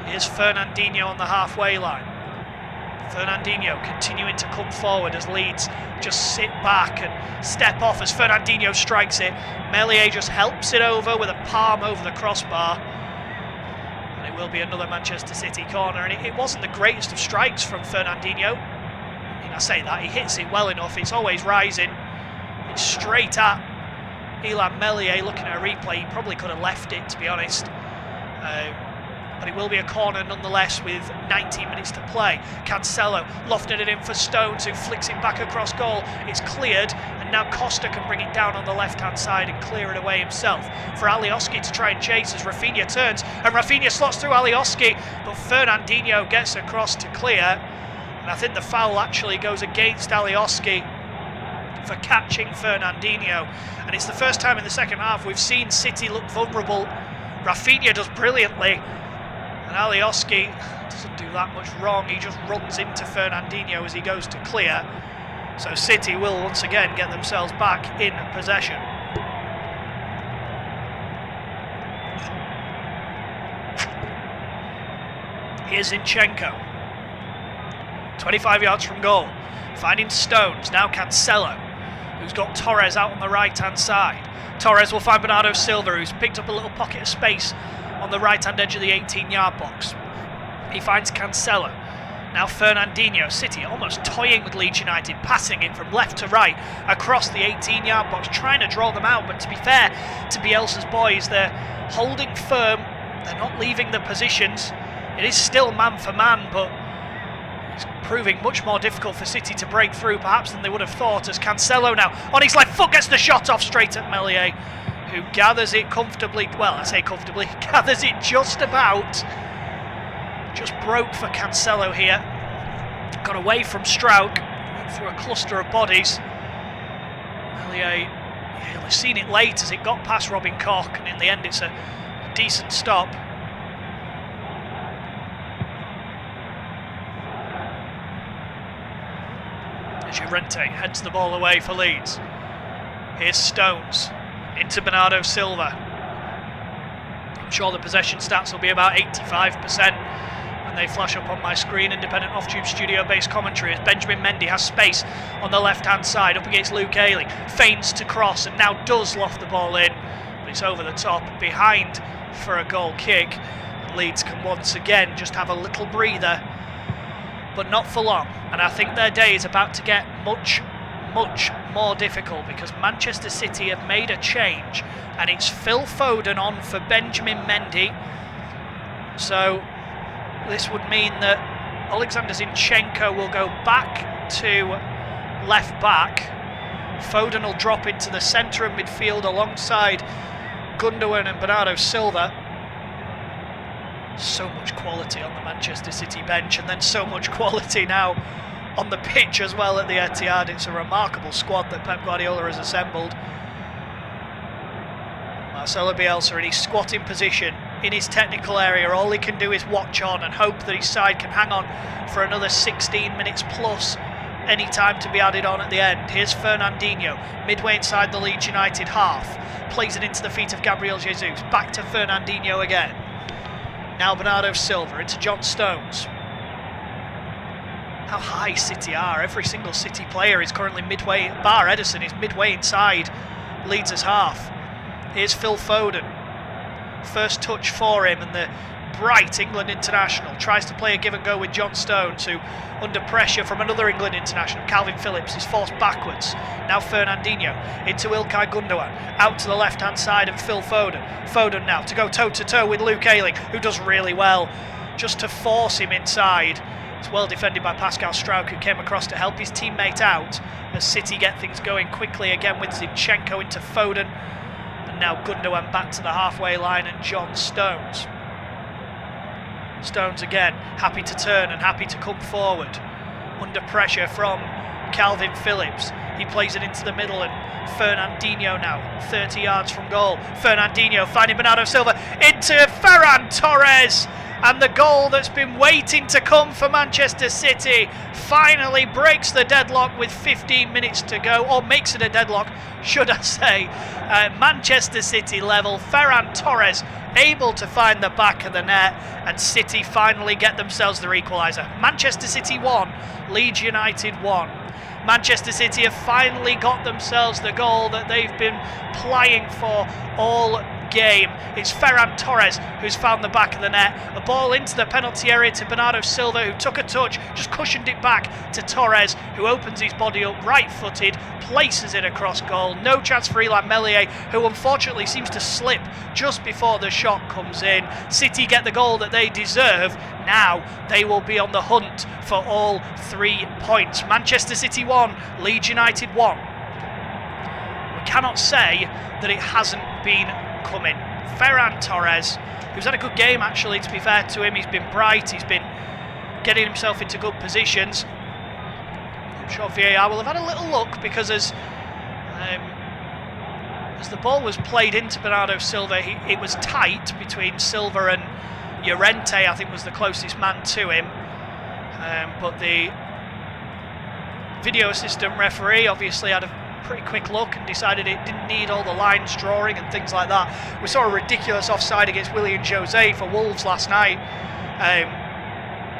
Here's Fernandinho on the halfway line. Fernandinho continuing to come forward as Leeds just sit back and step off as Fernandinho strikes it. Meslier just helps it over with a palm over the crossbar. And it will be another Manchester City corner. And it wasn't the greatest of strikes from Fernandinho. I mean, I say that, he hits it well enough. It's always rising. It's straight at Ilhan Meslier. Looking at a replay, he probably could have left it, to be honest. But it will be a corner nonetheless with 19 minutes to play. Cancelo lofted it in for Stones, who flicks it back across goal. It's cleared, and now Costa can bring it down on the left-hand side and clear it away himself. For Alioski to try and chase as Rafinha turns, and Rafinha slots through Alioski, but Fernandinho gets across to clear. And I think the foul actually goes against Alioski for catching Fernandinho. And it's the first time in the second half we've seen City look vulnerable. Rafinha does brilliantly, and Alioski doesn't do that much wrong. He just runs into Fernandinho as he goes to clear. So City will once again get themselves back in possession. Here's Zinchenko. 25 yards from goal. Finding Stones. Now Cancelo, who's got Torres out on the right-hand side. Torres will find Bernardo Silva, who's picked up a little pocket of space on the right-hand edge of the 18-yard box. He finds Cancelo. Now Fernandinho. City almost toying with Leeds United, passing it from left to right across the 18-yard box, trying to draw them out. But to be fair to Bielsa's boys, they're holding firm. They're not leaving the positions. It is still man for man, but it's proving much more difficult for City to break through perhaps than they would have thought, as Cancelo now on his left foot gets the shot off straight at Meslier, who gathers it comfortably. Well, I say comfortably, gathers it just about. Just broke for Cancelo here. Got away from Strauch, went through a cluster of bodies. Meslier, he'll have seen it late as it got past Robin Koch, and in the end it's a decent stop. Llorente heads the ball away for Leeds. Here's Stones into Bernardo Silva. I'm sure the possession stats will be about 85% when they flash up on my screen. Independent off-tube studio-based commentary as Benjamin Mendy has space on the left-hand side up against Luke Ayling. Feigns to cross and now does loft the ball in, but it's over the top behind for a goal kick. Leeds can once again just have a little breather, but not for long. And I think their day is about to get much, much more difficult, because Manchester City have made a change, and it's Phil Foden on for Benjamin Mendy. So this would mean that Alexander Zinchenko will go back to left back. Foden will drop into the centre of midfield alongside Gundogan and Bernardo Silva. So much quality on the Manchester City bench, and then so much quality now on the pitch as well at the Etihad. It's a remarkable squad that Pep Guardiola has assembled. Marcelo Bielsa in his squatting position in his technical area. All he can do is watch on and hope that his side can hang on for another 16 minutes plus any time to be added on at the end. Here's Fernandinho, midway inside the Leeds United half. Plays it into the feet of Gabriel Jesus. Back to Fernandinho again. Now Bernardo Silva into John Stones. How high City are. Every single City player is currently midway, bar Ederson is midway inside Leeds' half. Here's Phil Foden. First touch for him, and the bright England international tries to play a give and go with John Stones, who, under pressure from another England international, Calvin Phillips, is forced backwards. Now Fernandinho into Ilkay Gundogan, out to the left hand side, and Phil Foden. Foden now to go toe to toe with Luke Ayling, who does really well just to force him inside. It's well defended by Pascal Struijk, who came across to help his teammate out as City get things going quickly again with Zinchenko into Foden. And now Gundogan back to the halfway line, and John Stones. Stones again, happy to turn and happy to come forward. Under pressure from Calvin Phillips. He plays it into the middle, and Fernandinho now, 30 yards from goal. Fernandinho finding Bernardo Silva into Ferran Torres. And the goal that's been waiting to come for Manchester City finally breaks the deadlock with 15 minutes to go, or makes it a deadlock, should I say. Manchester City level. Ferran Torres able to find the back of the net, and City finally get themselves their equaliser. Manchester City 1, Leeds United 1. Manchester City have finally got themselves the goal that they've been plying for all game. It's Ferran Torres who's found the back of the net. A ball into the penalty area to Bernardo Silva, who took a touch, just cushioned it back to Torres, who opens his body up right-footed, places it across goal. No chance for Illan Meslier, who unfortunately seems to slip just before the shot comes in. City get the goal that they deserve. Now they will be on the hunt for all 3 points. Manchester City 1, Leeds United 1. We cannot say that it hasn't been coming. Ferran Torres, who's had a good game actually, to be fair to him. He's been bright, he's been getting himself into good positions. I'm sure VAR will have had a little look, because as the ball was played into Bernardo Silva, it was tight between Silva and Llorente, I think was the closest man to him. But the video assistant referee obviously had a pretty quick look and decided it didn't need all the lines drawing and things like that. We saw a ridiculous offside against Willian Jose for Wolves last night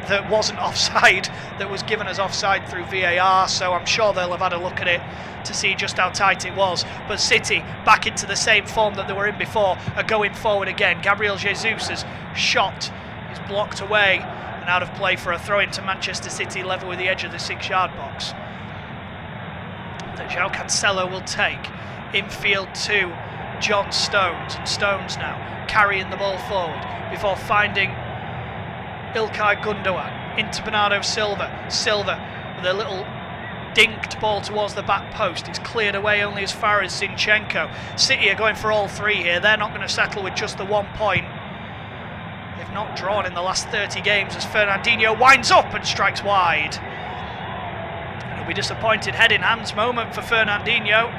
that wasn't offside, that was given as offside through VAR, so I'm sure they'll have had a look at it to see just how tight it was. But City, back into the same form that they were in before, are going forward again. Gabriel Jesus' shot is blocked away and out of play for a throw into Manchester City, level with the edge of the 6-yard box. That João Cancelo will take infield to John Stones, and Stones now carrying the ball forward before finding Ilkay Gundogan into Bernardo Silva. Silva with a little dinked ball towards the back post. It's cleared away only as far as Zinchenko. City are going for all 3 here. They're not going to settle with just the 1 point. They've not drawn in the last 30 games as Fernandinho winds up and strikes wide. It'll be disappointed head in hands moment for Fernandinho.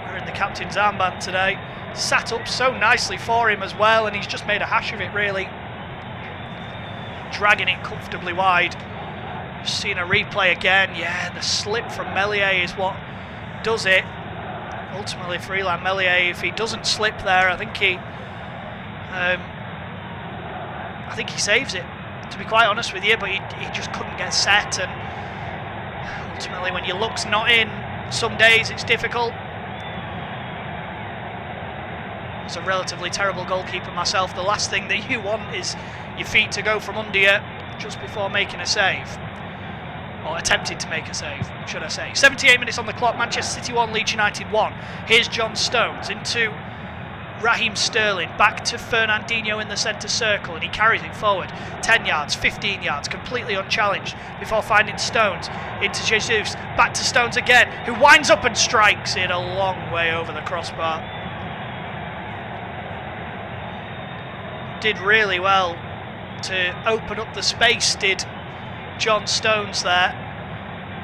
Wearing the captain's armband today. Sat up so nicely for him as well, and he's just made a hash of it really. Dragging it comfortably wide. Seen a replay again. Yeah, the slip from Meslier is what does it. Ultimately for Illan Meslier, if he doesn't slip there, I think he saves it, to be quite honest with you, but he just couldn't get set, and ultimately when your luck's not in, some days it's difficult. As a relatively terrible goalkeeper myself, the last thing that you want is your feet to go from under you just before making a save. Or attempting to make a save, should I say. 78 minutes on the clock, Manchester City 1, Leeds United 1. Here's John Stones into Raheem Sterling, back to Fernandinho in the centre circle, and he carries it forward 10 yards, 15 yards, completely unchallenged, before finding Stones into Jesus, back to Stones again, who winds up and strikes it a long way over the crossbar. Did really well to open up the space, did John Stones there,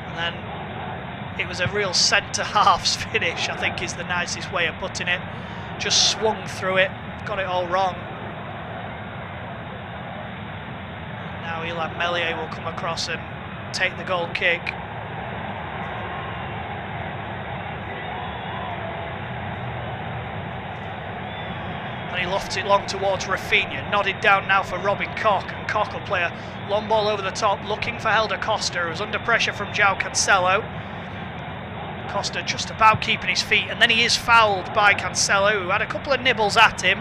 and then it was a real centre-halves finish, I think is the nicest way of putting it. Just swung through it, got it all wrong. Now Illan Meslier will come across and take the goal kick. And he lofts it long towards Rafinha. Nodded down now for Robin Koch, and Koch will play a long ball over the top, looking for Helder Costa, who's under pressure from João Cancelo. Costa just about keeping his feet, and then he is fouled by Cancelo, who had a couple of nibbles at him.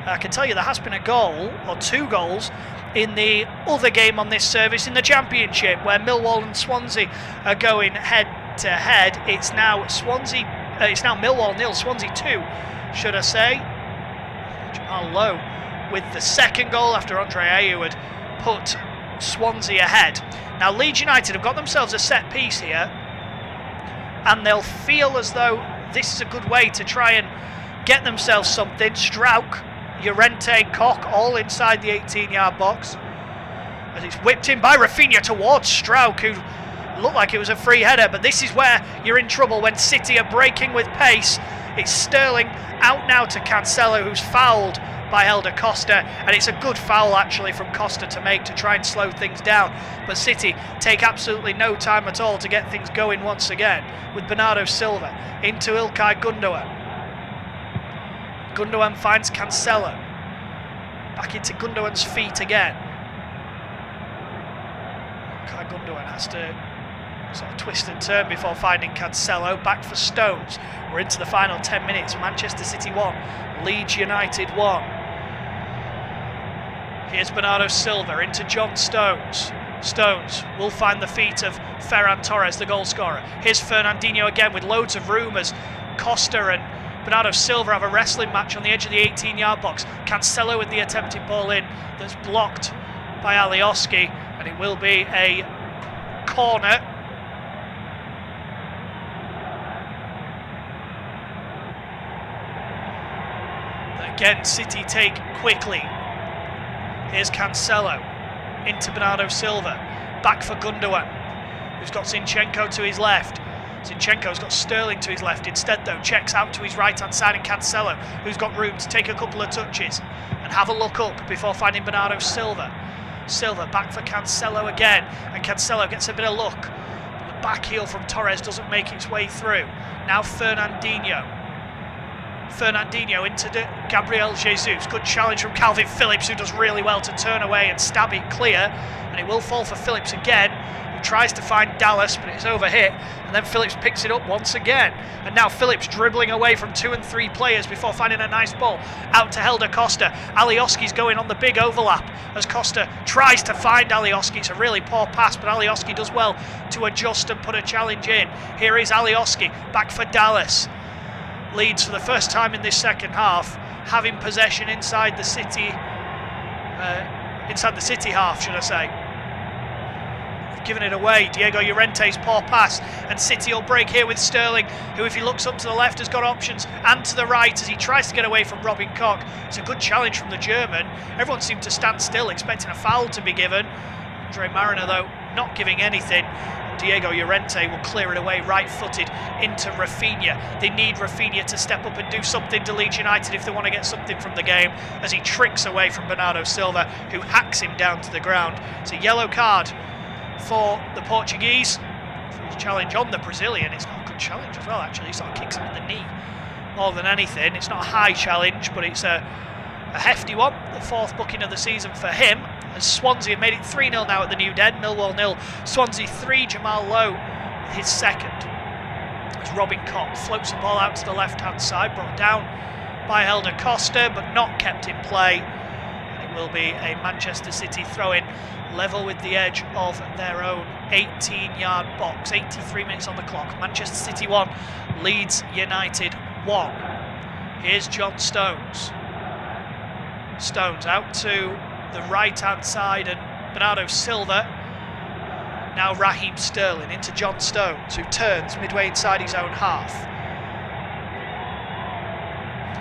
I can tell you there has been a goal, or 2 goals, in the other game on this service in the Championship, where Millwall and Swansea are going head to head. It's now Millwall 0, Swansea 2, should I say. Jamal Lowe with the second goal after Andre Ayew had put Swansea ahead. Now Leeds United have got themselves a set piece here, and they'll feel as though this is a good way to try and get themselves something. Strauch, Llorente, Koch all inside the 18-yard box, as it's whipped in by Rafinha towards Strauch, who looked like it was a free header, but this is where you're in trouble when City are breaking with pace. It's Sterling out now to Cancelo, who's fouled by Helder Costa, and it's a good foul actually from Costa to make to try and slow things down, but City take absolutely no time at all to get things going once again, with Bernardo Silva into Ilkay Gundogan. Gundogan finds Cancelo, back into Gundogan's feet again. Ilkay Gundogan has to sort of twist and turn before finding Cancelo. Back for Stones. We're into the final 10 minutes. Manchester City 1, Leeds United 1. Here's Bernardo Silva into John Stones. Stones will find the feet of Ferran Torres, the goal scorer. Here's Fernandinho again with loads of rumours. Costa and Bernardo Silva have a wrestling match on the edge of the 18-yard box. Cancelo with the attempted ball in that's blocked by Alioski, and it will be a corner. Again, City take quickly. Here's Cancelo into Bernardo Silva, back for Gundogan, who's got Zinchenko to his left. Zinchenko's got Sterling to his left. Instead, though, checks out to his right-hand side, and Cancelo, who's got room to take a couple of touches and have a look up before finding Bernardo Silva. Silva back for Cancelo again, and Cancelo gets a bit of luck. The back heel from Torres doesn't make its way through. Now Fernandinho into Gabriel Jesus. Good challenge from Calvin Phillips, who does really well to turn away and stab it clear, and it will fall for Phillips again, who tries to find Dallas, but it's overhit, and then Phillips picks it up once again, and now Phillips dribbling away from 2 and 3 players before finding a nice ball out to Helder Costa. Alioski's going on the big overlap as Costa tries to find Alioski. It's a really poor pass, but Alioski does well to adjust and put a challenge in. Here is Alioski back for Dallas. Leeds, for the first time in this second half, having possession inside the City half, should I say. They've given it away. Diego Llorente's poor pass, and City will break here with Sterling, who, if he looks up to the left, has got options, and to the right as he tries to get away from Robin Koch. It's a good challenge from the German. Everyone seemed to stand still, expecting a foul to be given. Andre Mariner, though, not giving anything. Diego Llorente will clear it away right-footed into Rafinha. They need Rafinha to step up and do something to Leeds United if they want to get something from the game, as he tricks away from Bernardo Silva, who hacks him down to the ground. It's a yellow card for the Portuguese for his challenge on the Brazilian. It's not a good challenge as well, actually. He sort of kicks him in the knee more than anything. It's not a high challenge, but it's a hefty one. The 4th booking of the season for him, as Swansea have made it 3-0 now at the New Den. Millwall 0, Swansea 3. Jamal Lowe with his second, as Robin Koch floats the ball out to the left-hand side, brought down by Helder Costa, but not kept in play. And it will be a Manchester City throw-in, level with the edge of their own 18-yard box. 83 minutes on the clock. Manchester City 1, Leeds United 1. Here's John Stones. Stones out to the right-hand side, and Bernardo Silva. Now Raheem Sterling into John Stones, who turns midway inside his own half.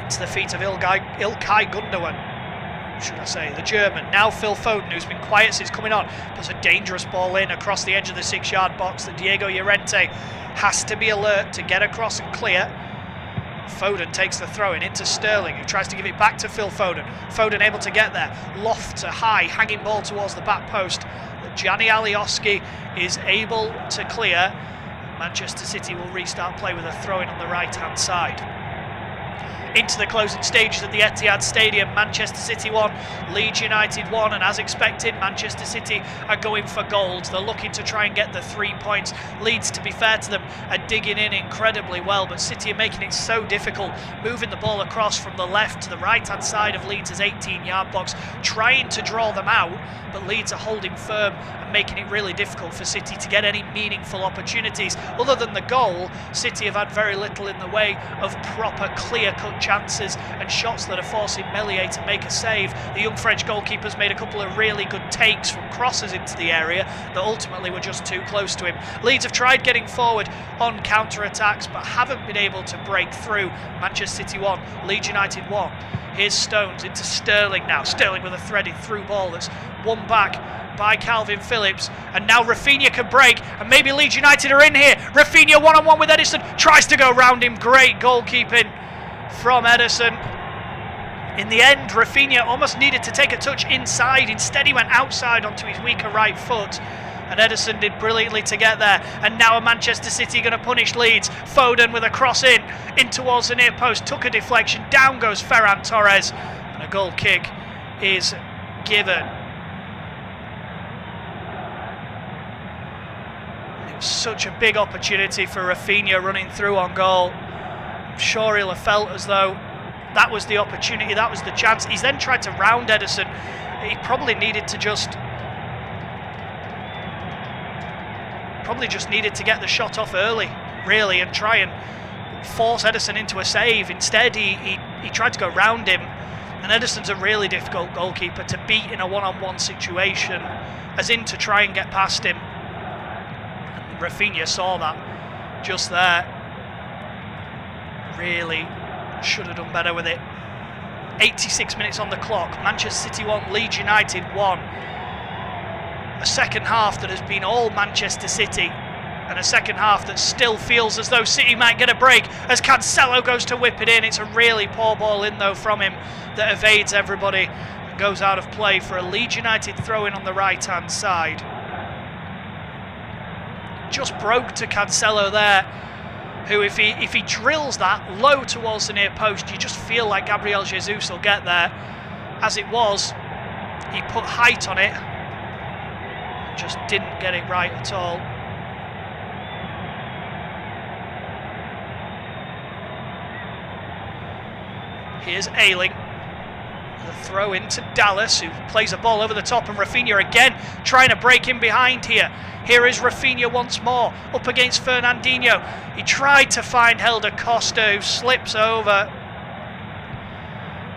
Into the feet of Ilkay Gundogan, should I say, the German. Now Phil Foden, who's been quiet since coming on, puts a dangerous ball in across the edge of the 6-yard box that Diego Llorente has to be alert to get across and clear. Foden takes the throw in into Sterling, who tries to give it back to Phil Foden. Foden able to get there, lofts a high hanging ball towards the back post that Gianni Alioski is able to clear. Manchester City will restart play with a throw in on the right hand side. into the closing stages at the Etihad Stadium. Manchester City 1, Leeds United 1, and as expected, Manchester City are going for gold. They're looking to try and get the 3 points. Leeds, to be fair to them, are digging in incredibly well, but City are making it so difficult, moving the ball across from the left to the right-hand side of Leeds' 18-yard box, trying to draw them out, but Leeds are holding firm and making it really difficult for City to get any meaningful opportunities. Other than the goal, City have had very little in the way of proper clear-cut chances and shots that are forcing Meslier to make a save. The young French goalkeeper's made a couple of really good takes from crosses into the area that ultimately were just too close to him. Leeds have tried getting forward on counter-attacks but haven't been able to break through. Manchester City 1, Leeds United 1. Here's Stones into Sterling now. Sterling with a threaded through ball that's won back by Calvin Phillips, and now Rafinha can break, and maybe Leeds United are in here. Rafinha one-on-one with Ederson, tries to go round him. Great goalkeeping from Ederson. In the end, Rafinha almost needed to take a touch inside. Instead, he went outside onto his weaker right foot, and Ederson did brilliantly to get there. And now Manchester City going to punish Leeds. Foden with a cross in towards the near post, took a deflection, down goes Ferran Torres, and a goal kick is given. It was such a big opportunity for Rafinha running through on goal. I'm sure he'll have felt as though that was the opportunity, that was the chance. He's then tried to round Ederson. He probably just needed to get the shot off early, really, and try and force Ederson into a save. Instead, he tried to go round him, and Ederson's a really difficult goalkeeper to beat in a one-on-one situation, as in to try and get past him. And Rafinha saw that just there. Really should have done better with it. 86 minutes on the clock. Manchester City 1, Leeds United 1. A second half that has been all Manchester City, and a second half that still feels as though City might get a break as Cancelo goes to whip it in. It's a really poor ball in though from him that evades everybody and goes out of play for a Leeds United throw-in on the right-hand side. Just broke to Cancelo there, who if he drills that low towards the near post, you just feel like Gabriel Jesus will get there. As it was, he put height on it, just didn't get it right at all. Here's Ayling. The throw into Dallas, who plays a ball over the top, and Rafinha again trying to break in behind here. Here is Rafinha once more, up against Fernandinho. He tried to find Helder Costa, who slips over.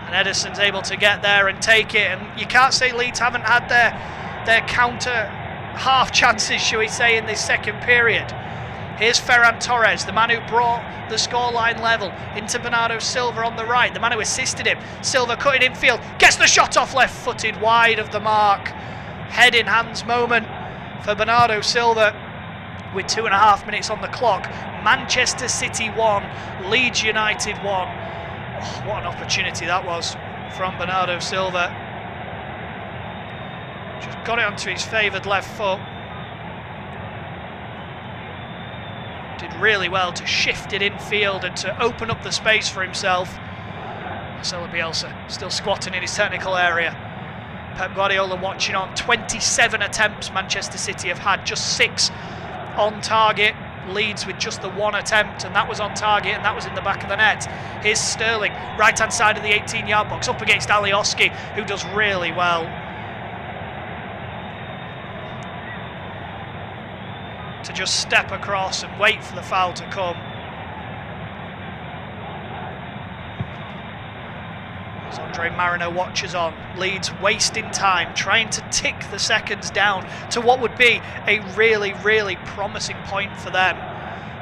And Ederson's able to get there and take it. And you can't say Leeds haven't had their counter half chances, shall we say, in this second period. Here's Ferran Torres, the man who brought the scoreline level, into Bernardo Silva on the right, the man who assisted him. Silva cutting infield, gets the shot off left-footed, wide of the mark. Head in hands moment for Bernardo Silva with 2.5 minutes on the clock. Manchester City 1, Leeds United 1. Oh, what an opportunity that was from Bernardo Silva. Just got it onto his favoured left foot. Did really well to shift it infield and to open up the space for himself. Marcelo Bielsa still squatting in his technical area. Pep Guardiola watching on. 27 attempts Manchester City have had, just 6 on target. Leeds with just the 1 attempt, and that was on target, and that was in the back of the net. Here's Sterling, right hand side of the 18-yard box, up against Alioski, who does really well to just step across and wait for the foul to come. As Andre Marino watches on, Leeds wasting time, trying to tick the seconds down to what would be a really, really promising point for them.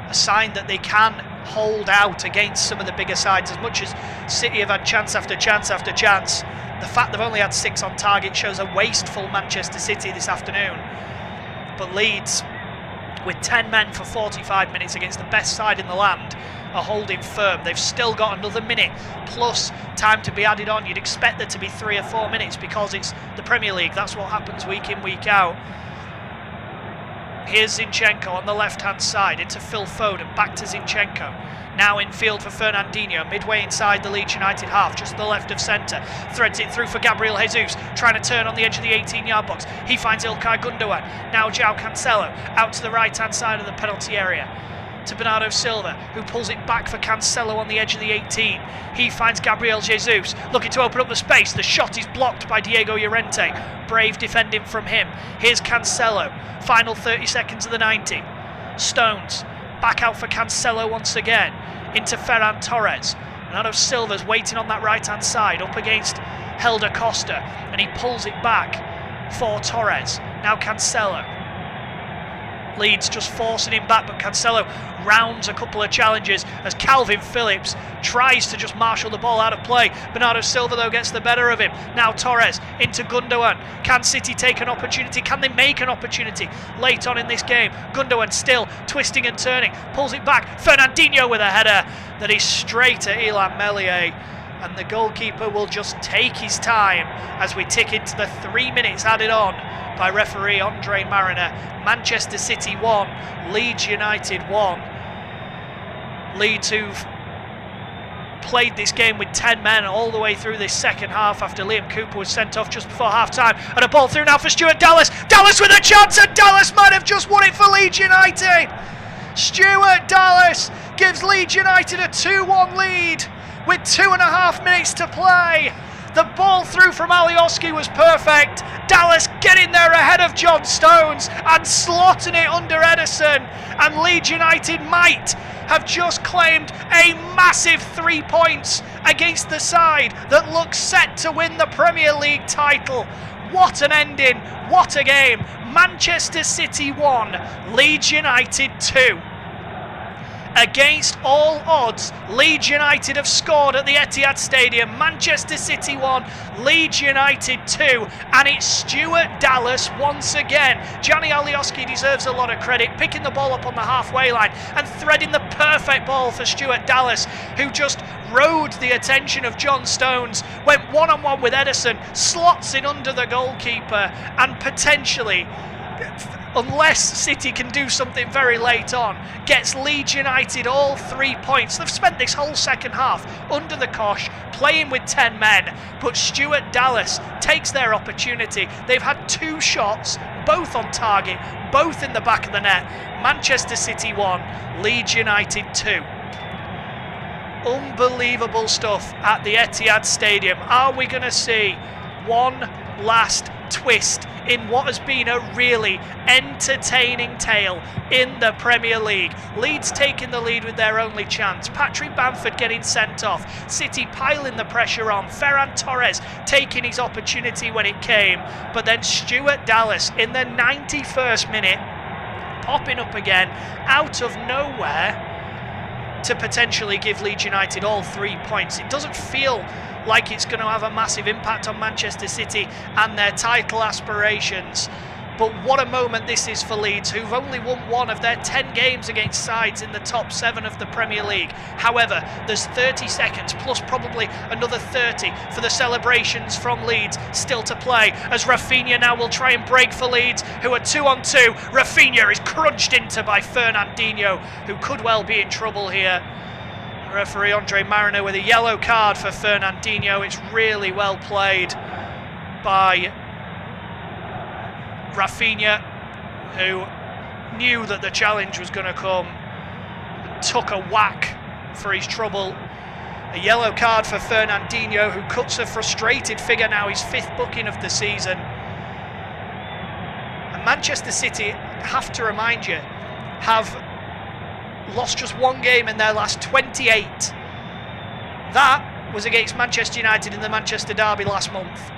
A sign that they can hold out against some of the bigger sides. As much as City have had chance after chance after chance, the fact they've only had 6 on target shows a wasteful Manchester City this afternoon. But Leeds, with 10 men for 45 minutes against the best side in the land, are holding firm. They've still got another minute plus time to be added on. You'd expect there to be 3 or 4 minutes because it's the Premier League. That's what happens week in, week out. Here's Zinchenko on the left-hand side into Phil Foden, back to Zinchenko. Now in field for Fernandinho, midway inside the Leeds United half, just to the left of centre. Threads it through for Gabriel Jesus, trying to turn on the edge of the 18-yard box. He finds Ilkay Gundogan. Now João Cancelo, out to the right-hand side of the penalty area. To Bernardo Silva, who pulls it back for Cancelo on the edge of the 18. He finds Gabriel Jesus, looking to open up the space. The shot is blocked by Diego Llorente. Brave defending from him. Here's Cancelo. Final 30 seconds of the 90. Stones, back out for Cancelo once again. Into Ferran Torres. Bernardo Silva's waiting on that right-hand side, up against Helder Costa. And he pulls it back for Torres. Now Cancelo. Leeds just forcing him back, but Cancelo rounds a couple of challenges as Calvin Phillips tries to just marshal the ball out of play. Bernardo Silva, though, gets the better of him. Now Torres into Gundogan. Can City take an opportunity? Can they make an opportunity late on in this game? Gundogan still twisting and turning, pulls it back. Fernandinho with a header that is straight at Illan Meslier. And the goalkeeper will just take his time as we tick into the 3 minutes added on by referee Andre Mariner. Manchester City 1, Leeds United 1. Leeds, who've played this game with 10 men all the way through this second half after Liam Cooper was sent off just before half-time. And a ball through now for Stuart Dallas. Dallas with a chance, and Dallas might have just won it for Leeds United. Stuart Dallas gives Leeds United a 2-1 lead with 2.5 minutes to play. The ball through from Alioski was perfect. Dallas getting there ahead of John Stones and slotting it under Ederson. And Leeds United might have just claimed a massive 3 points against the side that looks set to win the Premier League title. What an ending, what a game. Manchester City 1, Leeds United 2. Against all odds, Leeds United have scored at the Etihad Stadium. Manchester City 1, Leeds United 2, and it's Stuart Dallas once again. Gianni Alioski deserves a lot of credit, picking the ball up on the halfway line and threading the perfect ball for Stuart Dallas, who just rode the attention of John Stones, went one-on-one with Ederson, slots in under the goalkeeper, and potentially, unless City can do something very late on, gets Leeds United all 3 points. They've spent this whole second half under the cosh, playing with 10 men, but Stuart Dallas takes their opportunity. They've had 2 shots, both on target, both in the back of the net. Manchester City 1, Leeds United 2. Unbelievable stuff at the Etihad Stadium. Are we going to see one last twist in what has been a really entertaining tale in the Premier League? Leeds taking the lead with their only chance. Patrick Bamford getting sent off. City piling the pressure on. Ferran Torres taking his opportunity when it came. But then Stuart Dallas in the 91st minute popping up again out of nowhere to potentially give Leeds United all 3 points. It doesn't feel like it's going to have a massive impact on Manchester City and their title aspirations. But what a moment this is for Leeds, who've only won 1 of their 10 games against sides in the top 7 of the Premier League. However, there's 30 seconds plus probably another 30 for the celebrations from Leeds still to play, as Rafinha now will try and break for Leeds, who are 2-on-2. Rafinha is crunched into by Fernandinho, who could well be in trouble here. Referee Andre Mariner with a yellow card for Fernandinho. It's really well played by Rafinha, who knew that the challenge was going to come and took a whack for his trouble. A yellow card for Fernandinho, who cuts a frustrated figure now, his 5th booking of the season. And Manchester City, have to remind you, have lost just 1 game in their last 28. That was against Manchester United in the Manchester Derby last month.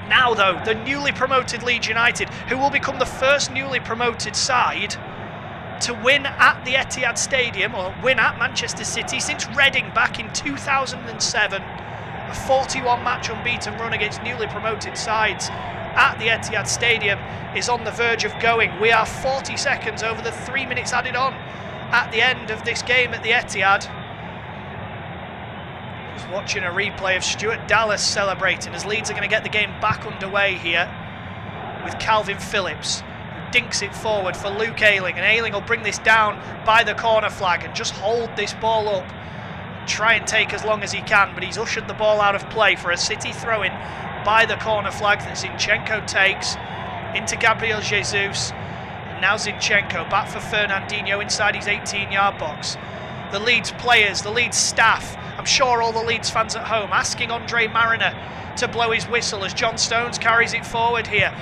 Now, though, the newly promoted Leeds United, who will become the first newly promoted side to win at the Etihad Stadium, or win at Manchester City, since Reading back in 2007. A 41-match unbeaten run against newly promoted sides at the Etihad Stadium is on the verge of going. We are 40 seconds over the 3 minutes added on at the end of this game at the Etihad. Just watching a replay of Stuart Dallas celebrating as Leeds are going to get the game back underway here with Calvin Phillips, who dinks it forward for Luke Ayling, and Ayling will bring this down by the corner flag and just hold this ball up and try and take as long as he can, but he's ushered the ball out of play for a City throw-in by the corner flag that Zinchenko takes into Gabriel Jesus. And now Zinchenko back for Fernandinho inside his 18-yard box. The Leeds players, the Leeds staff, I'm sure all the Leeds fans at home asking Andre Mariner to blow his whistle as John Stones carries it forward here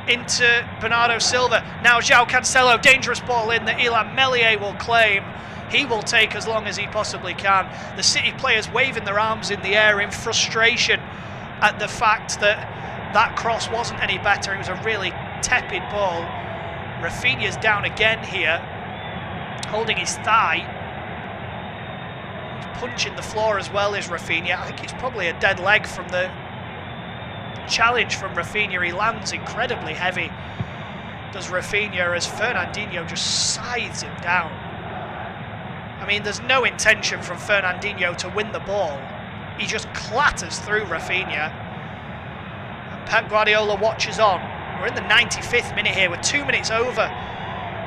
into Bernardo Silva. Now João Cancelo, dangerous ball in that Illan Meslier will claim. He will take as long as he possibly can. The City players waving their arms in the air in frustration at the fact that that cross wasn't any better. It was a really tepid ball. Rafinha's down again here, holding his thigh. He's punching the floor as well as Rafinha. I think it's probably a dead leg from the challenge from Rafinha. He lands incredibly heavy, does Rafinha, as Fernandinho just scythes him down. I mean, there's no intention from Fernandinho to win the ball. He just clatters through Rafinha. And Pep Guardiola watches on. We're in the 95th minute here. We're 2 minutes over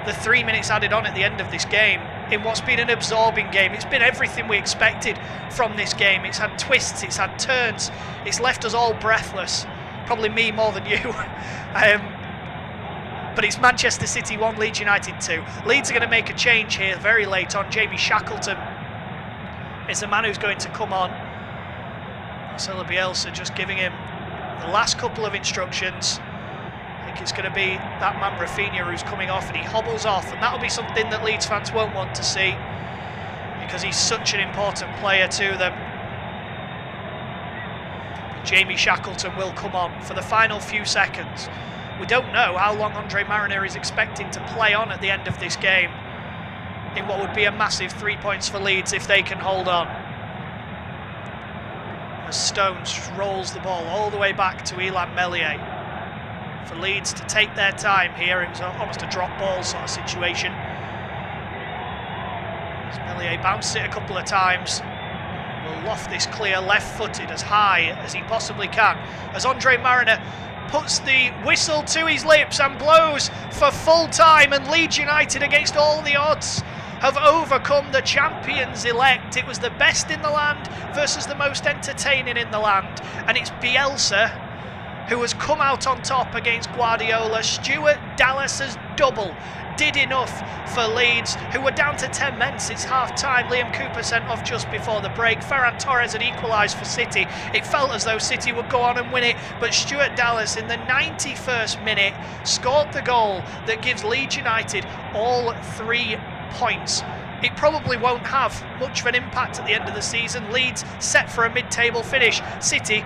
the 3 minutes added on at the end of this game in what's been an absorbing game. It's been everything we expected from this game. It's had twists, it's had turns, it's left us all breathless. Probably me more than you. But it's Manchester City 1, Leeds United 2. Leeds are going to make a change here very late on. Jamie Shackleton is the man who's going to come on. Marcelo Bielsa just giving him the last couple of instructions. I think it's going to be that man Rafinha who's coming off, and he hobbles off, and that'll be something that Leeds fans won't want to see because he's such an important player to them. But Jamie Shackleton will come on for the final few seconds. We don't know how long Andre Mariner is expecting to play on at the end of this game in what would be a massive 3 points for Leeds if they can hold on. As Stones rolls the ball all the way back to Illan Meslier. For Leeds to take their time here. It was almost a drop ball sort of situation. As Meslier bounced it a couple of times. Will loft this clear left-footed as high as he possibly can. As Andre Mariner puts the whistle to his lips and blows for full time, and Leeds United, against all the odds, have overcome the champions-elect. It was the best in the land versus the most entertaining in the land, and it's Bielsa who has come out on top against Guardiola. Stuart Dallas's double did enough for Leeds, who were down to 10 men since half-time. Liam Cooper sent off just before the break. Ferran Torres had equalised for City. It felt as though City would go on and win it, but Stuart Dallas in the 91st minute scored the goal that gives Leeds United all 3 points. It probably won't have much of an impact at the end of the season. Leeds set for a mid-table finish. City